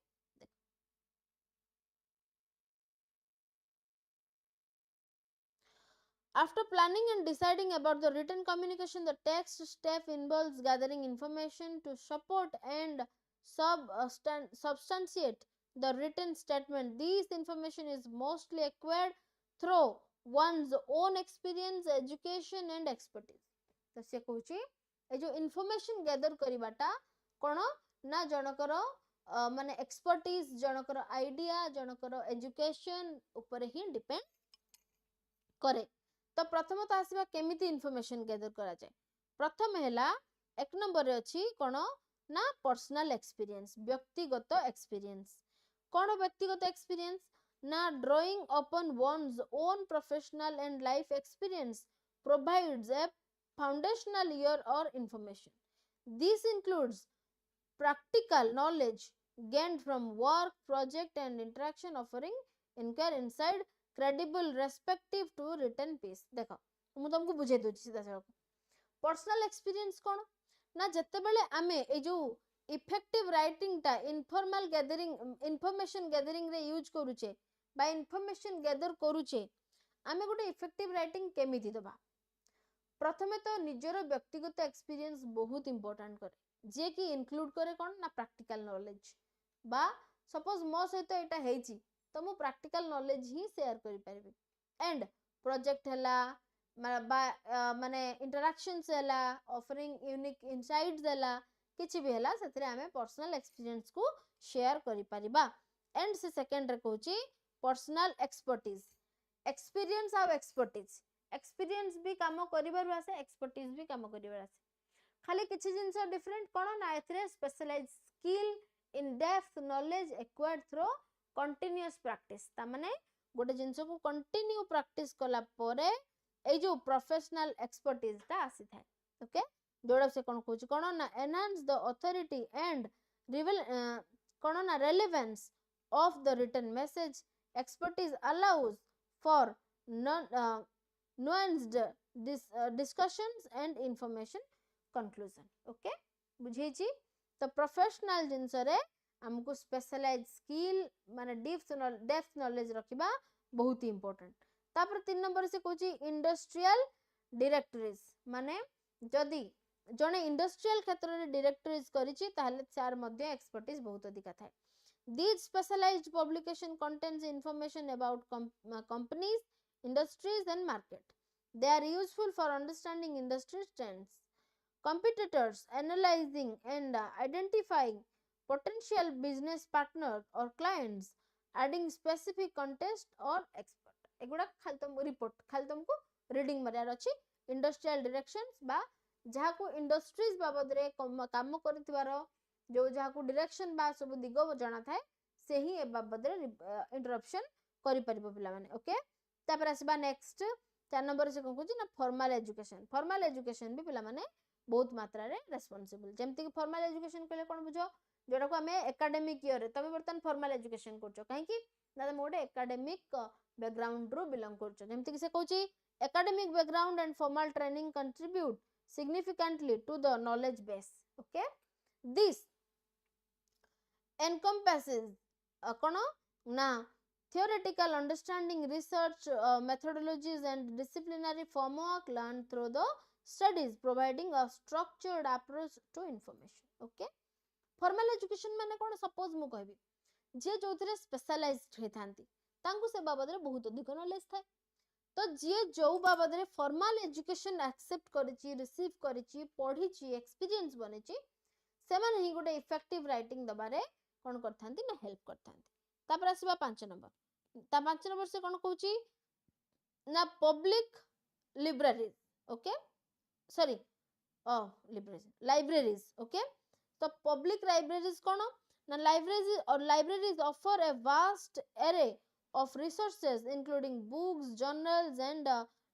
Speaker 1: after planning and deciding about the written communication, the text step involves gathering information to support and substantiate the written statement. This information is mostly acquired through one's own experience, education and expertise. तो से कहूची ए जो information gather करिबाटा कोन ना जनकर माने expertise, जनकर idea, जनकर education ऊपर ही depend करे. तो प्रथम तो आसीबा केमिति इन्फॉर्मेशन गैदर करा जाय. प्रथम हैला एक नंबर रे अछि कोन ना पर्सनल एक्सपीरियंस, व्यक्तिगत एक्सपीरियंस. कोन व्यक्तिगत एक्सपीरियंस ना drawing upon one's own professional and life experience provides a foundational year or information. This includes practical knowledge gained from work, project and interaction offering inquire inside credible respective to written piece. देखो मु तुमको बुझे दोची सीधा सड़क. Personal experience कोन ना जत्ते बेले आमे ए जो इफेक्टिव राइटिंग टा इनफॉर्मल गैदरिंग इन्फॉर्मेशन गैदरिंग रे यूज करूचे बा इन्फॉर्मेशन गैदर करूचे आमे गोटे इफेक्टिव राइटिंग केमिति दबा. प्रथमे तो निजर व्यक्तिगत एक्सपीरियंस बहुत इंपोर्टेंट करे जे कि इंक्लूड करे कोन ना प्रैक्टिकल नॉलेज बा सपोज मो सहित एटा हेची तो मु प्रैक्टिकल नॉलेज ही शेयर करि परबे. एंड प्रोजेक्ट हैला, माने इंटरैक्शंस हैला ऑफरिंग यूनिक इनसाइट्स हैला किछि भी हैला सेतरे हमें पर्सनल एक्सपीरियंस को शेयर करि परिबा एंड से सेकंड रे कहूची पर्सनल एक्सपर्टीज एक्सपीरियंस आ एक्सपीरियंस भी काम करिबार आसे एक्सपर्टीज भी काम करिबार आसे खाली किछि जिंस डिफरेंट कोन ना एथरे specialize skill in depth knowledge acquired through continuous practice ता माने गोटे जिंस को कंटिन्यू प्रैक्टिस कला परे ए जो प्रोफेशनल एक्सपर्टीज ता आसी थाए ओके जोड़ा से कोन कहूची कोन ना enhance the authority and reveal कोन ना relevance of the written message expertise allows for nuanced discussions and information conclusion okay बुझे छी तो प्रोफेशनल जिंस रे हमको स्पेशलाइज स्किल माने डेप्थ नॉलेज रखिबा बहुत ही इंपोर्टेंट तापर 3 नंबर से कहूची इंडस्ट्रियल डायरेक्टरीज माने जदी जने इंडस्ट्रियल क्षेत्र रे डायरेक्टरीज करिछि ताहले चार मध्ये एक्सपर्टीज बहुत अधिक थाए These specialized publication contains information about companies, industries and market. They are useful for understanding industry trends, competitors, analyzing and identifying potential business partners or clients, adding specific context or expert. एगुड़ा खाली तुम report खाली तुमको reading मारियार अछि industrial directions बा जहा को industries बाबद रे काम करथिबार जो जहा को डायरेक्शन बा सब दिग जणा थाए से ही ए बाबद रे इंटरप्शन करि परिबो पिला माने ओके तापर आसीबा नेक्स्ट 4 नंबर से कहू छी ना फॉर्मल एजुकेशन भी पिला माने बहुत मात्रा रे रेस्पोंसिबल जेमति कि फॉर्मल एजुकेशन कहले कोन बुझो जोडा को हमें एकेडमिक ईयर रे तबे बर्तन फॉर्मल एजुकेशन करछो काहे कि ना मोडे एकेडमिक बैकग्राउंड रो बिलोंग करछो जेमति कि से कहू छी academic background and formal training contribute significantly to the knowledge base okay this encompasses kono na theoretical understanding research methodologies and disciplinary framework learned through the studies providing a structured approach to information okay formal education माने कोन suppose मु कहबी जे जोथरे specialised हेथांती तांको से बाबद रे बहुत अधिक knowledge थाए तो जे जो बाबद रे फॉर्मल एजुकेशन एक्सेप्ट करिछि रिसीव करिछि पढिछि एक्सपीरियंस बनेछि से माने ही गोटे इफेक्टिव राइटिंग दबारे कोन करथांती ना हेल्प करथांती तापर आसीबा 5 नंबर ता 5 नंबर से कोन कहूची ना public libraries okay sorry libraries okay तो पब्लिक लाइब्रेरीज कोन ना libraries offer a vast array of resources including books journals and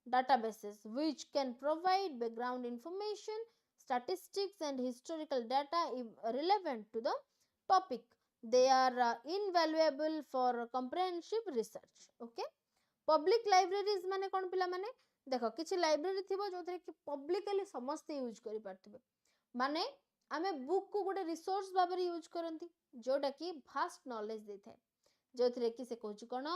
Speaker 1: databases which can provide background information statistics and historical data relevant to the topic they are invaluable for comprehensive research okay public libraries माने कोन पिला माने देखो किछि library थिबो जोथरे कि publicly समस्त use करि पारथिबे माने आमे बुक को गोटे रिसोर्स भाबरे यूज करंती जोटा कि भास्ट नॉलेज देथाय जोथरे कि से कहूची कोन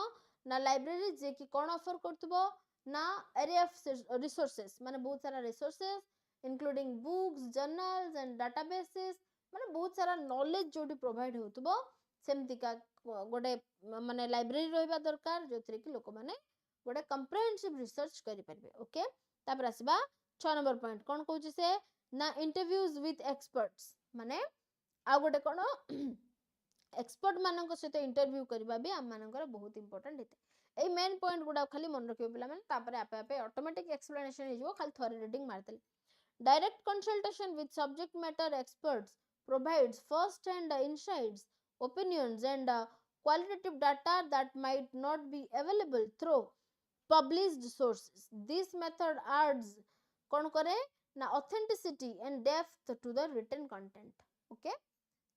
Speaker 1: ना लाइब्रेरी जे कि कोन ऑफर करथबो ना एरे ऑफ रिसोर्सेस माने बहुत सारा resources including books journals and databases माने बहुत सारा नॉलेज जोटी प्रोवाइड होतबो सेमति का गोटे माने लाइब्रेरी रहबा दरकार जोथरे कि लोक माने गोटे कंप्रिहेंसिव रिसर्च करि परबे ओके तापर आसीबा 6 नंबर पॉइंट कोन कहूची से ना इंटरव्यूज विथ एक्सपर्ट्स माने आ गोटे कोन एक्सपर्ट मानक सहित इंटरव्यू करबा भी हम मानकर बहुत इंपोर्टेंट हेते ए मेन पॉइंट गुडा खाली मन रखियो पिला माने तापर आपे आपे ऑटोमेटिक एक्सप्लेनेशन हे जो खाली थोरे रीडिंग मारतले direct consultation with subject matter experts provides first hand insights opinions and qualitative data that might not be available through published sources this method adds kon kare ना authenticity and depth to the written content okay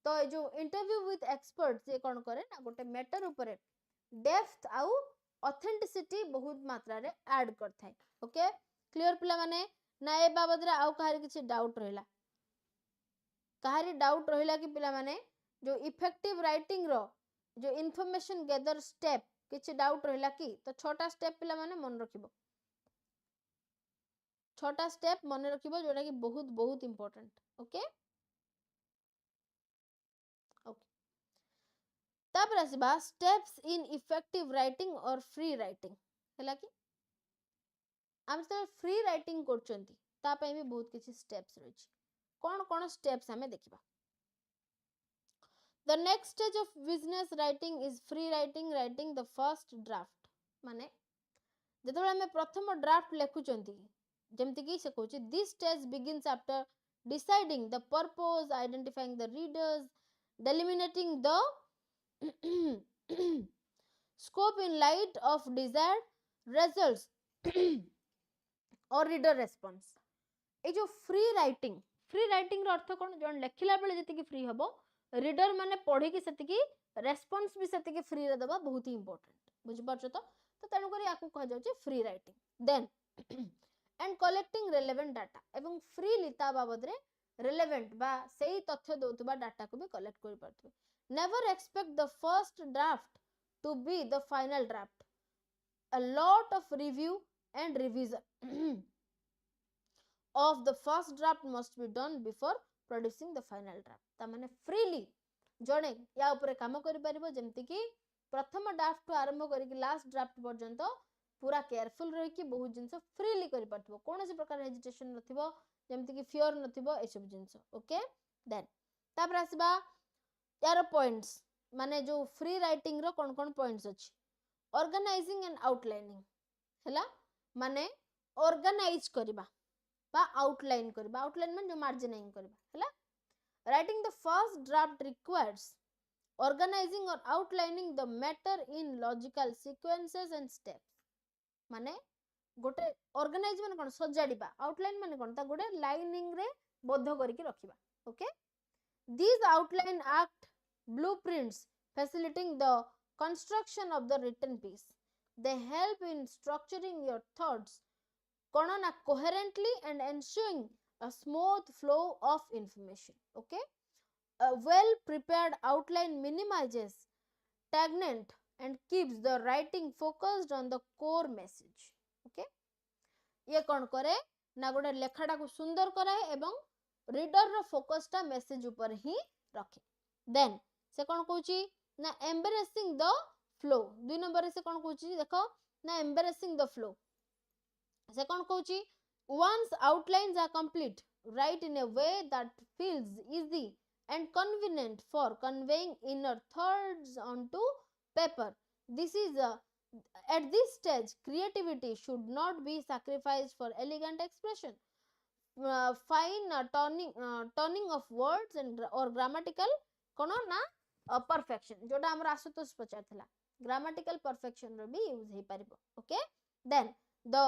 Speaker 1: तो ए जो interview with expert जे कोन करे ना गोटे matter ऊपर depth आउ authenticity बहुत मात्रा रे ऐड करथाय ओके क्लियर पिला माने ना ए बाबद रे आउ कहारी किछि डाउट रहला कहारी डाउट रहला कि पिला माने जो इफेक्टिव राइटिंग रो जो इंफॉर्मेशन गैदर स्टेप किछि डाउट रहला कि तो छोटा स्टेप पिला माने मन रखिबो छोटा स्टेप मन रखिबो जोटा कि बहुत बहुत इंपोर्टेंट ओके तापर आसीबा स्टेप्स इन इफेक्टिव राइटिंग और फ्री राइटिंग हैला कि आम जब फ्री राइटिंग करचंती ता पई भी बहुत किछि स्टेप्स रही कौन स्टेप्स हमें देखिबा The next stage of business writing is free writing the first draft माने जेतबेले हमें प्रथम ड्राफ्ट लेखुचंती जेमति कि से कहूची this stage begins after deciding the purpose, identifying the readers, delimiting the scope in light of desired results or reader response ए जो free writing रो अर्थ कोन जन लेखिला बेले जति कि फ्री हबो रीडर माने पढी कि सेति कि रेस्पॉन्स भी सेति कि फ्री रे दबा बहुत ही इंपोर्टेंट बुझ पाछो तो तेणु करी आकु कह जाउचे free writing then and collecting relevant data एवं फ्री लिता बाबद रे रिलेवेंट बा सेही तथ्य दोतबा डाटा को भी कलेक्ट करि परथबे never expect the first draft to be the final draft a lot of review and revision of the first draft must be done before producing the final draft ता माने freely जणे या ऊपर काम करि परिबो जेमति कि प्रथम ड्राफ्ट आरंभ करी कि लास्ट ड्राफ्ट पर्यंत पूरा केयरफुल रही कि बहुत जिंस फ्रीली करि परथबो कोनोसी प्रकार हेजिटेशन नथिबो जेमति कि फियर नथिबो ए सब जिंस ओके देन तापर आसीबा यार पॉइंट्स माने जो फ्री राइटिंग रो कोन पॉइंट्स अछि ऑर्गेनाइजिंग एंड आउटलाइनिंग हैला माने ऑर्गेनाइज करबा बा आउटलाइन करबा आउटलाइन माने जो मार्जिनिंग करबा हैला writing the first draft requires organizing or outlining the matter in logical sequences and steps माने गोटे ऑर्गेनाइज माने कोन सजाडीबा आउटलाइन माने कोन ता गोटे लाइनिंग रे बद्ध करिक रखिबा okay these outline act blueprints facilitating the construction of the written piece they help in structuring your thoughts konana coherently and ensuring a smooth flow of information okay a well prepared outline minimizes stagnant and keeps the writing focused on the core message okay ये कौन करे ना गोटे लेखाटा को सुंदर कराए एवं reader रो focus टा मेसेज ऊपर ही रखे देन से कौन कहूची ना एम्बेरेसिंग द फ्लो दुई नंबर से कौन कहूची देखो ना एम्बेरेसिंग द फ्लो से कौन कहूची once outlines are complete write in a way that feels easy and convenient for conveying inner thoughts onto paper this is at this stage creativity should not be sacrificed for elegant expression fine turning of words and or grammatical kono na perfection जोटा हमर Ashutosh पचारथिला grammatical perfection रो भी use हे परिबो okay then the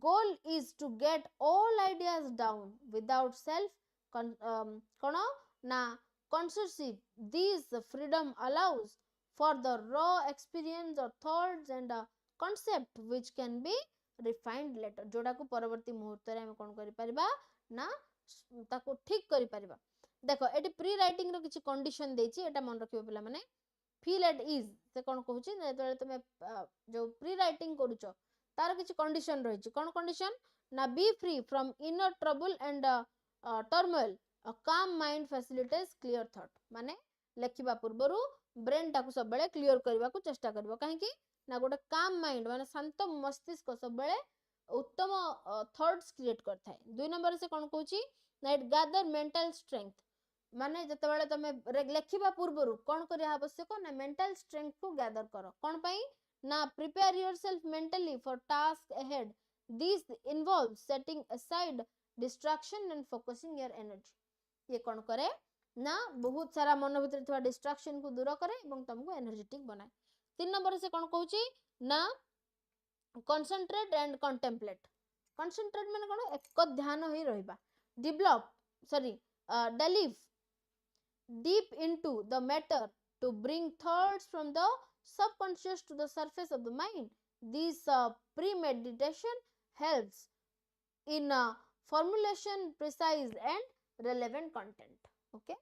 Speaker 1: goal is to get all ideas down without self kono na censorship this freedom allows for the raw experience or thoughts and a concept which can be refined later जोटा को परवर्ती मुहूर्त रे हम कोन करि परिबा ना ताको ठीक करि परिबा देखो एटी प्री राइटिंग रो किछि कंडीशन देछि एटा मन रखिबो पिला माने फील एट इज से कोन कहूछि जेतले तुमे जो प्री राइटिंग करूछो तार किछि कंडीशन रहिछि कोन कंडीशन ना B free from inner trouble and turmoil अ काम माइंड फैसिलिटेट्स क्लियर थॉट माने लेखिबा पूर्वरु ब्रेन टाको सब बेले क्लियर करबा को चेष्टा करबो काहे कि ना गोटे काम माइंड माने शांत मस्तिष्क सब बेले उत्तम थॉट्स क्रिएट करथाय दुई नंबर से कोन कहूछि ना इट गैदर मेंटल स्ट्रेंथ माने जते बेले तमे लेखिबा पूर्वरु कोन करिया आवश्यक ना मेंटल स्ट्रेंथ को गैदर करो कोन पई ना prepare yourself mentally for task ahead this involves setting aside distraction and focusing your energy ये कोन करे ना बहुत सारा मन भीतर थवा डिस्ट्रैक्शन को दूर करे एवं तुमको एनर्जेटिक बनाए तीन नंबर से कोन कहूची ना कंसंट्रेट एंड कंटेम्पलेट कंसंट्रेट माने कोन एक ध्यान होई रहबा develop delve deep into the matter to bring thoughts from the subconscious to the surface of the mind this premeditation helps in formulation precise and relevant content okay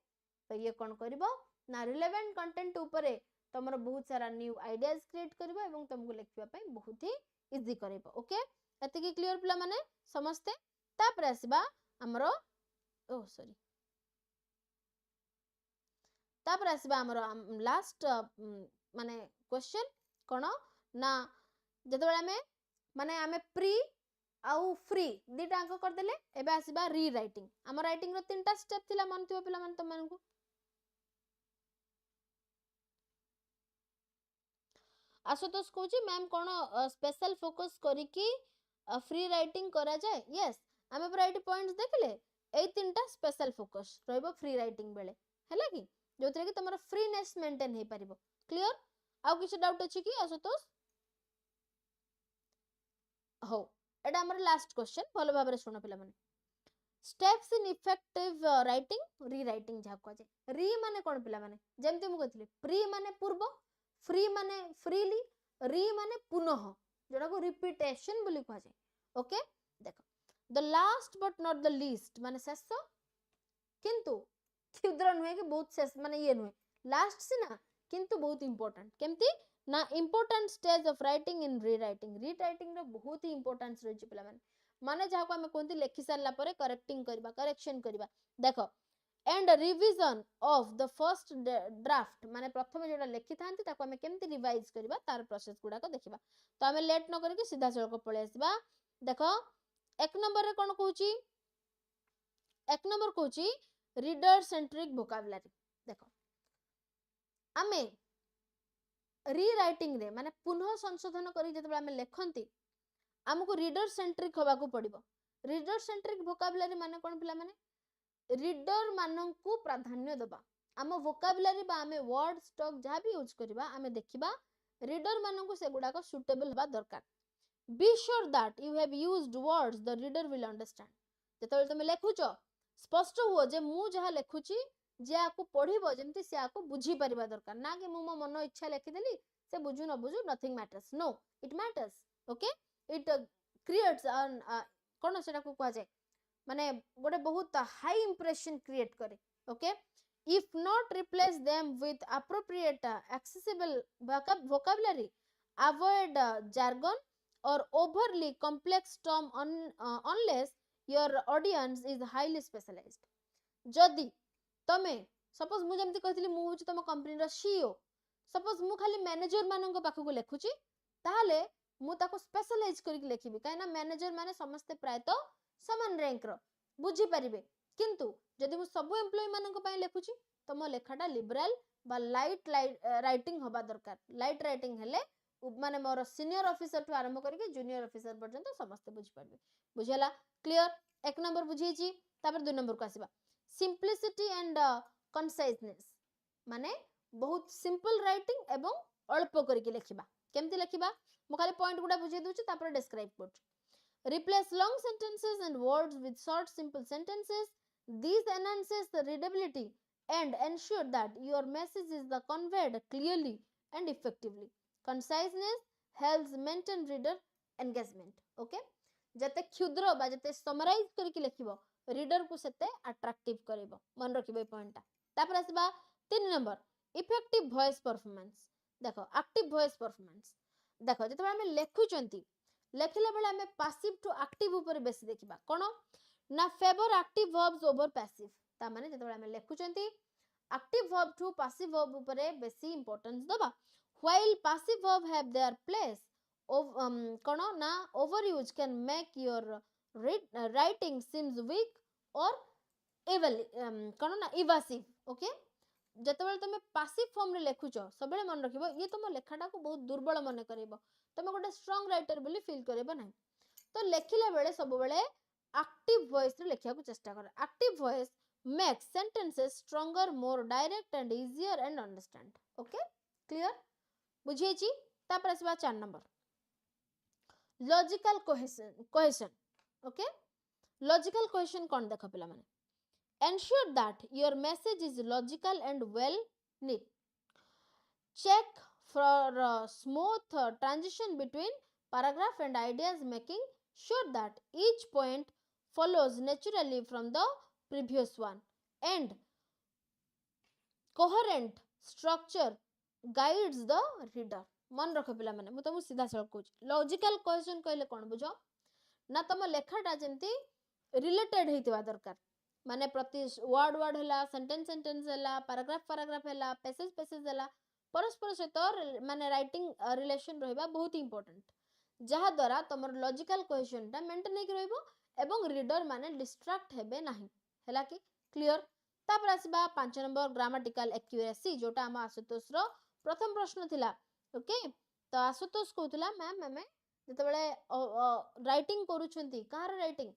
Speaker 1: तो ये कौन करिबो ना relevant content ऊपरे तमरो बहुत सारा न्यू आइडियाज क्रिएट करबो एवं तुमको लिखिबा पई बहुत ही इजी करबो ओके एते की क्लियर पिला माने समस्ते तापर आसीबा हमरो ओ सॉरी तापर आसीबा हमरो लास्ट माने क्वेश्चन कोन ना जतबेला में माने हमें प्री आउ फ्री दीटा अंक करदेले एबे आसीबा री राइटिंग आम राइटिंग रो तीनटा स्टेप थिला मन थिबो पिला मन तुम मानकु आशुतोष कहूँ मैम कौन स्पेशल फोकस करिकी फ्री राइटिंग करा जाए यस आमे पूरा एटी पॉइंट्स देखले ए तीनटा स्पेशल फोकस रहइबो फ्री राइटिंग बेले हैला कि जोतरे कि तमरो फ्रीनेस मेंटेन हे परिबो क्लियर आउ किछ डाउट अछि कि आशुतोष हो एटा हमर लास्ट क्वेश्चन भलो भाबरे सुनो पिला माने स्टेप्स इन इफेक्टिव राइटिंग री राइटिंग जा को जाए री माने कोन पिला माने जेमते मु कहथले प्री माने पूर्व फ्री माने फ्रीली री माने पुनः जोड़ा को रिपीटेशन बोली कहा जाए ओके देखो the last but not the least माने शेष किंतु क्षुद्र नुहे कि बहुत शेष माने ये नुहे लास्ट सिना किंतु बहुत इंपोर्टेंट केमती ना important stage of writing in rewriting रो बहुत ही इंपोर्टेंस रही पिला माने जहा को हमें कोनती लेखि सारला परे करेक्टिंग करबा करेक्शन करबा देखो and revision of the first draft माने प्रथम जोटा लेखि थांती ताको हमें केमती रिवाइज करबा तार प्रोसेस गुडा को देखिबा तो हमें लेट न करके सीधा सड़क पळे आसीबा देखो एक नंबर रे कोन कहूची एक नंबर कहूची रीडर सेंट्रिक वोकैबुलरी देखो आमे रीराइटिंग रे माने पुनः संशोधन करी जतबे हमें लेखंती हमको रीडर सेंट्रिक होबा को पड़िबो रीडर सेंट्रिक वोकैबुलरी माने कोन पिला माने रीडर मानंकु प्राधान्य दबा आम वोकैबुलरी बा आमे वर्ड स्टॉक जहा भी यूज करबा आमे देखिबा रीडर मानंकु से गुडा को सुटेबल होबा दरकार be sure that you have used words the reader will understand जेतबे तुम लेखुचो स्पष्ट हुओ जे मु जहा लेखुची जे आको पढिबो जेमति से आको बुझी परिबा दरकार ना कि मु मो मन इच्छा लेखि देली से बुझु न बुझु nothing matters no it matters okay it creates कोन सेटा को कहा जाय माने गोटे बहुत हाई इंप्रेशन क्रिएट करे okay if not replace them with appropriate accessible vocabulary avoid jargon or overly complex term unless your audience is highly specialized जदि तमे सपोज मु जेमति कहथिली मु होची तम कंपनी रो सीईओ सपोज मु खाली मैनेजर मानन को पाखु को लेखुची ताले मु ताको स्पेशलाइज करिक लेखिबी कायना मैनेजर माने समस्त प्रायतो समान रैंक रो बुझी परिबे किंतु जदि मु सब एम्प्लॉय मानन को पय लेखुची तो मो लेखाटा लिबरल बा लाइट राइटिंग होबा दरकार लाइट राइटिंग हेले माने मोर सीनियर ऑफिसर टू आरंभ करके जूनियर ऑफिसर पर्यंत समस्त बुझी पारबे बुझेला क्लियर एक नंबर बुझीची तापर दो नंबर को आसीबा सिंपलिसिटी एंड कंसाइजनेस माने बहुत सिंपल राइटिंग एवं अल्प करके लेखिबा केमति लेखिबा मु खाली पॉइंट गुडा बुझे दोची तापर describe करछु replace long sentences and words with short simple sentences these enhances the readability and ensure that your message is conveyed clearly and effectively conciseness helps maintain reader engagement okay जते क्षुद्र बा जते summarise करके लिखिबो reader को सेते attractive करबो मन रखिबो पॉइंटटा तापर आसीबा 3 नंबर इफेक्टिव वॉइस परफॉर्मेंस देखो एक्टिव वॉइस परफॉर्मेंस देखो जते हम लेखुचंती लेखिला बेले हमें पैसिव टू एक्टिव ऊपर बेसी देखिबा कोन ना favour active verbs over passive ता माने जते हमें लेखुचंती active verb to passive verb ऊपर बेसी इंपोर्टेंस दबा while passive verb have their place कोन ना overuse can make your writing seems weak और कोन ना इवासिव ओके जतबेले तुम पैसिव फॉर्म रे लेखुच सबले मन रखिबो ये तुम लेखाटा को बहुत दुर्बल मन करबो तुम गोटे स्ट्रांग राइटर बोली फील करबो नै तो लेखिला बेले सब बेले एक्टिव वॉइस रे लेखिया को चेष्टा कर active voice make sentences stronger more direct and easier and understand okay clear बुझिएची तापर आसीबा 4 number logical cohesion okay logical cohesion कोन देखो पिला माने ensure that your message is logical and well knit check for smooth transition between paragraph and ideas making sure that each point follows naturally from the previous one and coherent structure guides the reader मन रख पिला माने मु तुम सीधा सड़क कहूँ logical cohesion कहले कोन बुझो ना तुम लेखाटा जेमती रिलेटेड हेतिबा दरकार माने प्रति वर्ड वर्ड हला सेंटेंस सेंटेंस हला पैराग्राफ पैराग्राफ हला पैसेज पैसेज हला परस्पर सहित माने राइटिंग रिलेशन रहबा बहुत इंपोर्टेंट जहा द्वारा तुमर लॉजिकल कोहेशन टा मेंटेन होके रहइबो एवं रीडर माने डिस्ट्रैक्ट हेबे नाही हैला कि क्लियर। तापर आसीबा 5 नंबर ग्रामेटिकल एक्यूरेसी जोटा हम आशुतोष रो प्रथम प्रश्न थिला। ओके तो आशुतोष कहउतला मैम हमें जते बेले राइटिंग करूछंती कार राइटिंग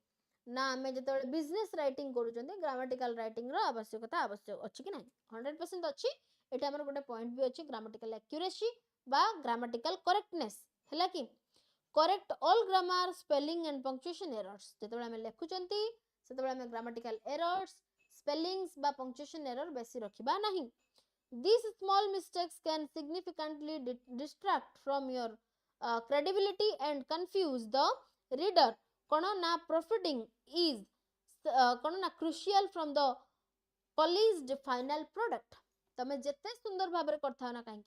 Speaker 1: ना हमें जते बेले बिजनेस राइटिंग करूछंती ग्रामेटिकल राइटिंग रो आवश्यकता आवश्यक अछि कि नाही 100% अछि। एटा हमर गोटे पॉइंट भी अछि ग्रामेटिकल एक्यूरेसी बा ग्रामेटिकल करेक्टनेस हैला कि correct all grammar spelling and punctuation errors जते बेले हमें लेखुचंती सेते बेले हमें ग्रामेटिकल एरर्स स्पेलिंग्स बा पंक्चुएशन एरर बेसी रखिबा नाही। These small mistakes can significantly distract from your credibility and confuse the reader kono na proceeding is kono na crucial from the polished final product। तमे जेते सुंदर भाबरे करथाओ ना काहे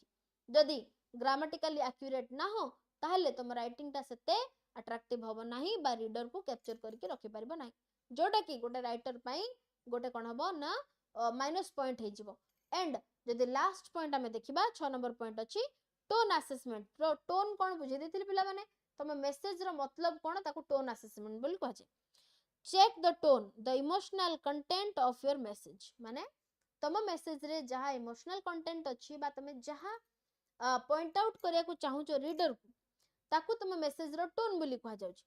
Speaker 1: जदि ग्रामेटिकली एक्यूरेट ना हो ताहले तुम राइटिंग टा सेते अट्रैक्टिव होबो नाही बा रीडर को कैप्चर करके रखि परबो नाही जोटा कि गोटे राइटर पई गोटे कोन हबो ना माइनस पॉइंट हे जिवो। एंड जदि लास्ट पॉइंट हमें देखिबा 6 नंबर पॉइंट अछि टोन असेसमेंट रो टोन कोन बुझे देथिल पिला माने तमे मेसेज रो मतलब कोन ताको टोन असेसमेंट बोली कहजे। Check the tone the emotional content of your message माने तम मैसेज रे जहा इमोशनल कंटेंट अछि बा तमे जहा पॉइंट आउट करिया को चाहू जो रीडर को ताकू तुम मेसेज रो टोन बोली कहा जाउछ।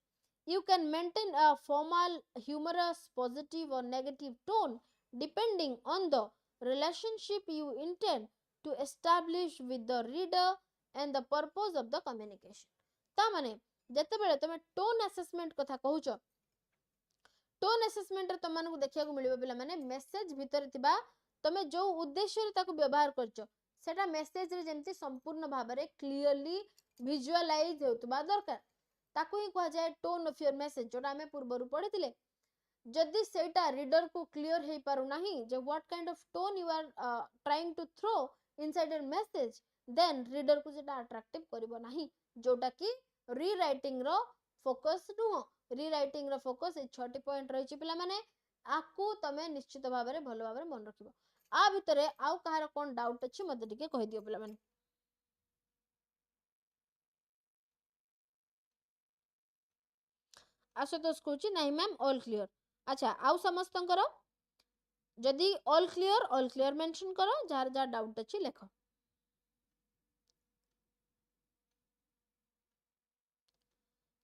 Speaker 1: You can maintain a formal, humorous, positive or negative tone depending on the relationship you intend to establish with the reader and the purpose of the communication। ता माने जते बेले तमे टोन असेसमेंट कथा कहूछ tone assessment रे तमन को देखिया को मिलिबो पिला माने मेसेज भीतर थिबा तमे जो उद्देश्य रे ताको व्यवहार करछ सेटा मेसेज रे जेंति संपूर्ण भाबरे क्लियरली विजुअलाइज होतबा दरकार ताकू ही कहा जाए टोन ऑफ योर मैसेज जोटा हमें पूर्वरु पढ़िथिले। जदि सेटा रीडर को क्लियर हे पारु नाही जे what kind of tone you are trying to throw inside your message then reader को जेटा अट्रैक्टिव करबो नाही जोटा कि रीराइटिंग रो फोकस नुहो। रीराइटिंग रो फोकस ए 6 टी पॉइंट रहिछि पिला माने आकू तमे निश्चित भाबरे भलो भाबरे मन रखिबो। आ भितरे आउ कहार कोन डाउट अछि मते टिके कहि दियो पिला माने। आशुतोष कहूची नहीं मैम ऑल क्लियर। अच्छा आउ समस्तंकर जदि ऑल क्लियर मेंशन करो जार जार डाउट अछि लेखो।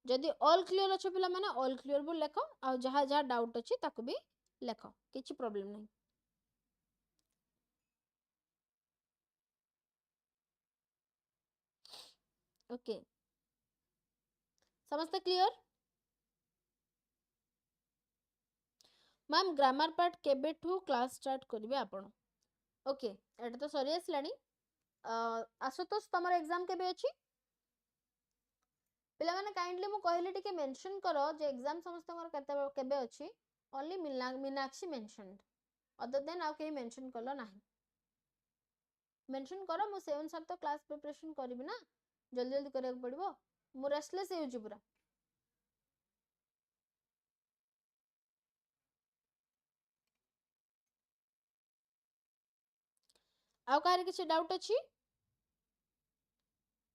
Speaker 1: जदि ऑल क्लियर अछि पिला माने ऑल क्लियर बोल लेखो आ जहा जहा डाउट अछि ताको भी लेखो किछि प्रॉब्लम नहीं। ओके समस्त क्लियर। मैम ग्रामर पार्ट केबेठू क्लास स्टार्ट करिवे आपण। ओके एटा तो सरी आसलानी आशुतोष तमर एग्जाम केबे अछि पिला माने काइंडली मु कहले टिके मेंशन करो जे एग्जाम समस्त केते केबे अछि only Meenakshi mentioned other than आउ के मेंशन करलो नाही मेंशन करो मु सेवन सब तो क्लास प्रिपरेशन करबी ना जल्दी जल्दी करे पड़िबो मु रेस्टलेस हेउची पूरा। आउ कार किसी डाउट अछि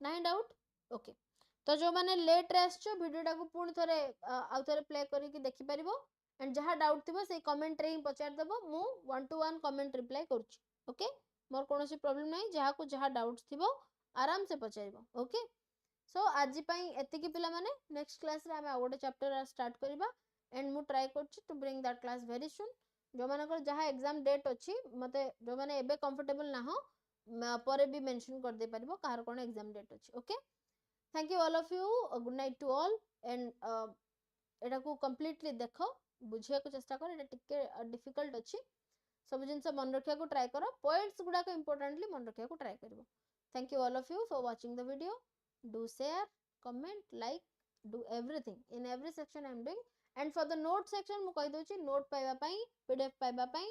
Speaker 1: नाही डाउट। ओके तो जो माने लेट रे आछो वीडियो को पूर्ण थरे आउ थरे प्ले करी कि देखि परिबो एंड जहा डाउट थिबो से कमेंट रे ही पचार देबो मु 1 to 1 कमेंट रिप्लाई करूची। ओके मोर कोनोसी प्रॉब्लम नाही जहा को जहा डाउट्स थिबो आराम से पचारिबो। ओके सो आज पई एति की पिला माने नेक्स्ट क्लास रे हमें आउट चैप्टर स्टार्ट करबा एंड मु ट्राई करची to bring that class very soon. जो मानकर जहा एग्जाम डेट अछि मते जो माने एबे कंफर्टेबल ना हो परे भी मेंशन कर दे परिबो कार कोन एग्जाम डेट अछि। Okay thank you all of you good night to all and एटा को कंप्लीटली देखो बुझिया को चेष्टा कर एटा टिके डिफिकल्ट अछि सब जिंस मन रखिया को ट्राई करो पॉइंट्स गुडा को इंपोर्टेंटली मन रखिया को ट्राई करबो। Thank you all of you for watching the video do share comment like do everything in every section I am doing and for the note section मु कहि दोची नोट पाइबा पई पीडीएफ पाइबा पई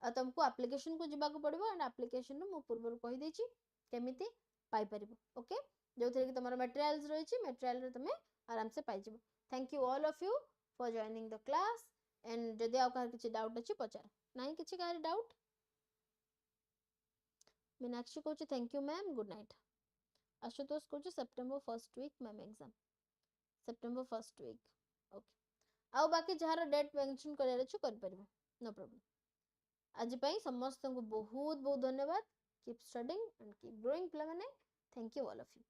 Speaker 1: तुमको एप्लीकेशन को जिबा को पड़िबो एंड एप्लीकेशन मु पूर्व कहि देची केमिति पाई परिबो। ओके जो थे कि तमरो मटेरियल्स रहिची मटेरियल रे तमे आराम से पाई जिवो। Thank you all of you for joining the class and जदि आ कहर किछि डाउट अछि पचार नाही किछि कहर डाउट। मीनाक्षी कोची thank you ma'am good night. Ashutosh कोची September 1st week ma'am exam. September first week okay आउ बाकी जार डेट मेंशन करार अच्छे कर परिबो नो प्रॉब्लम आज पई समस्त को बहुत बहुत धन्यवाद keep studying and keep growing पिला माने thank you all of you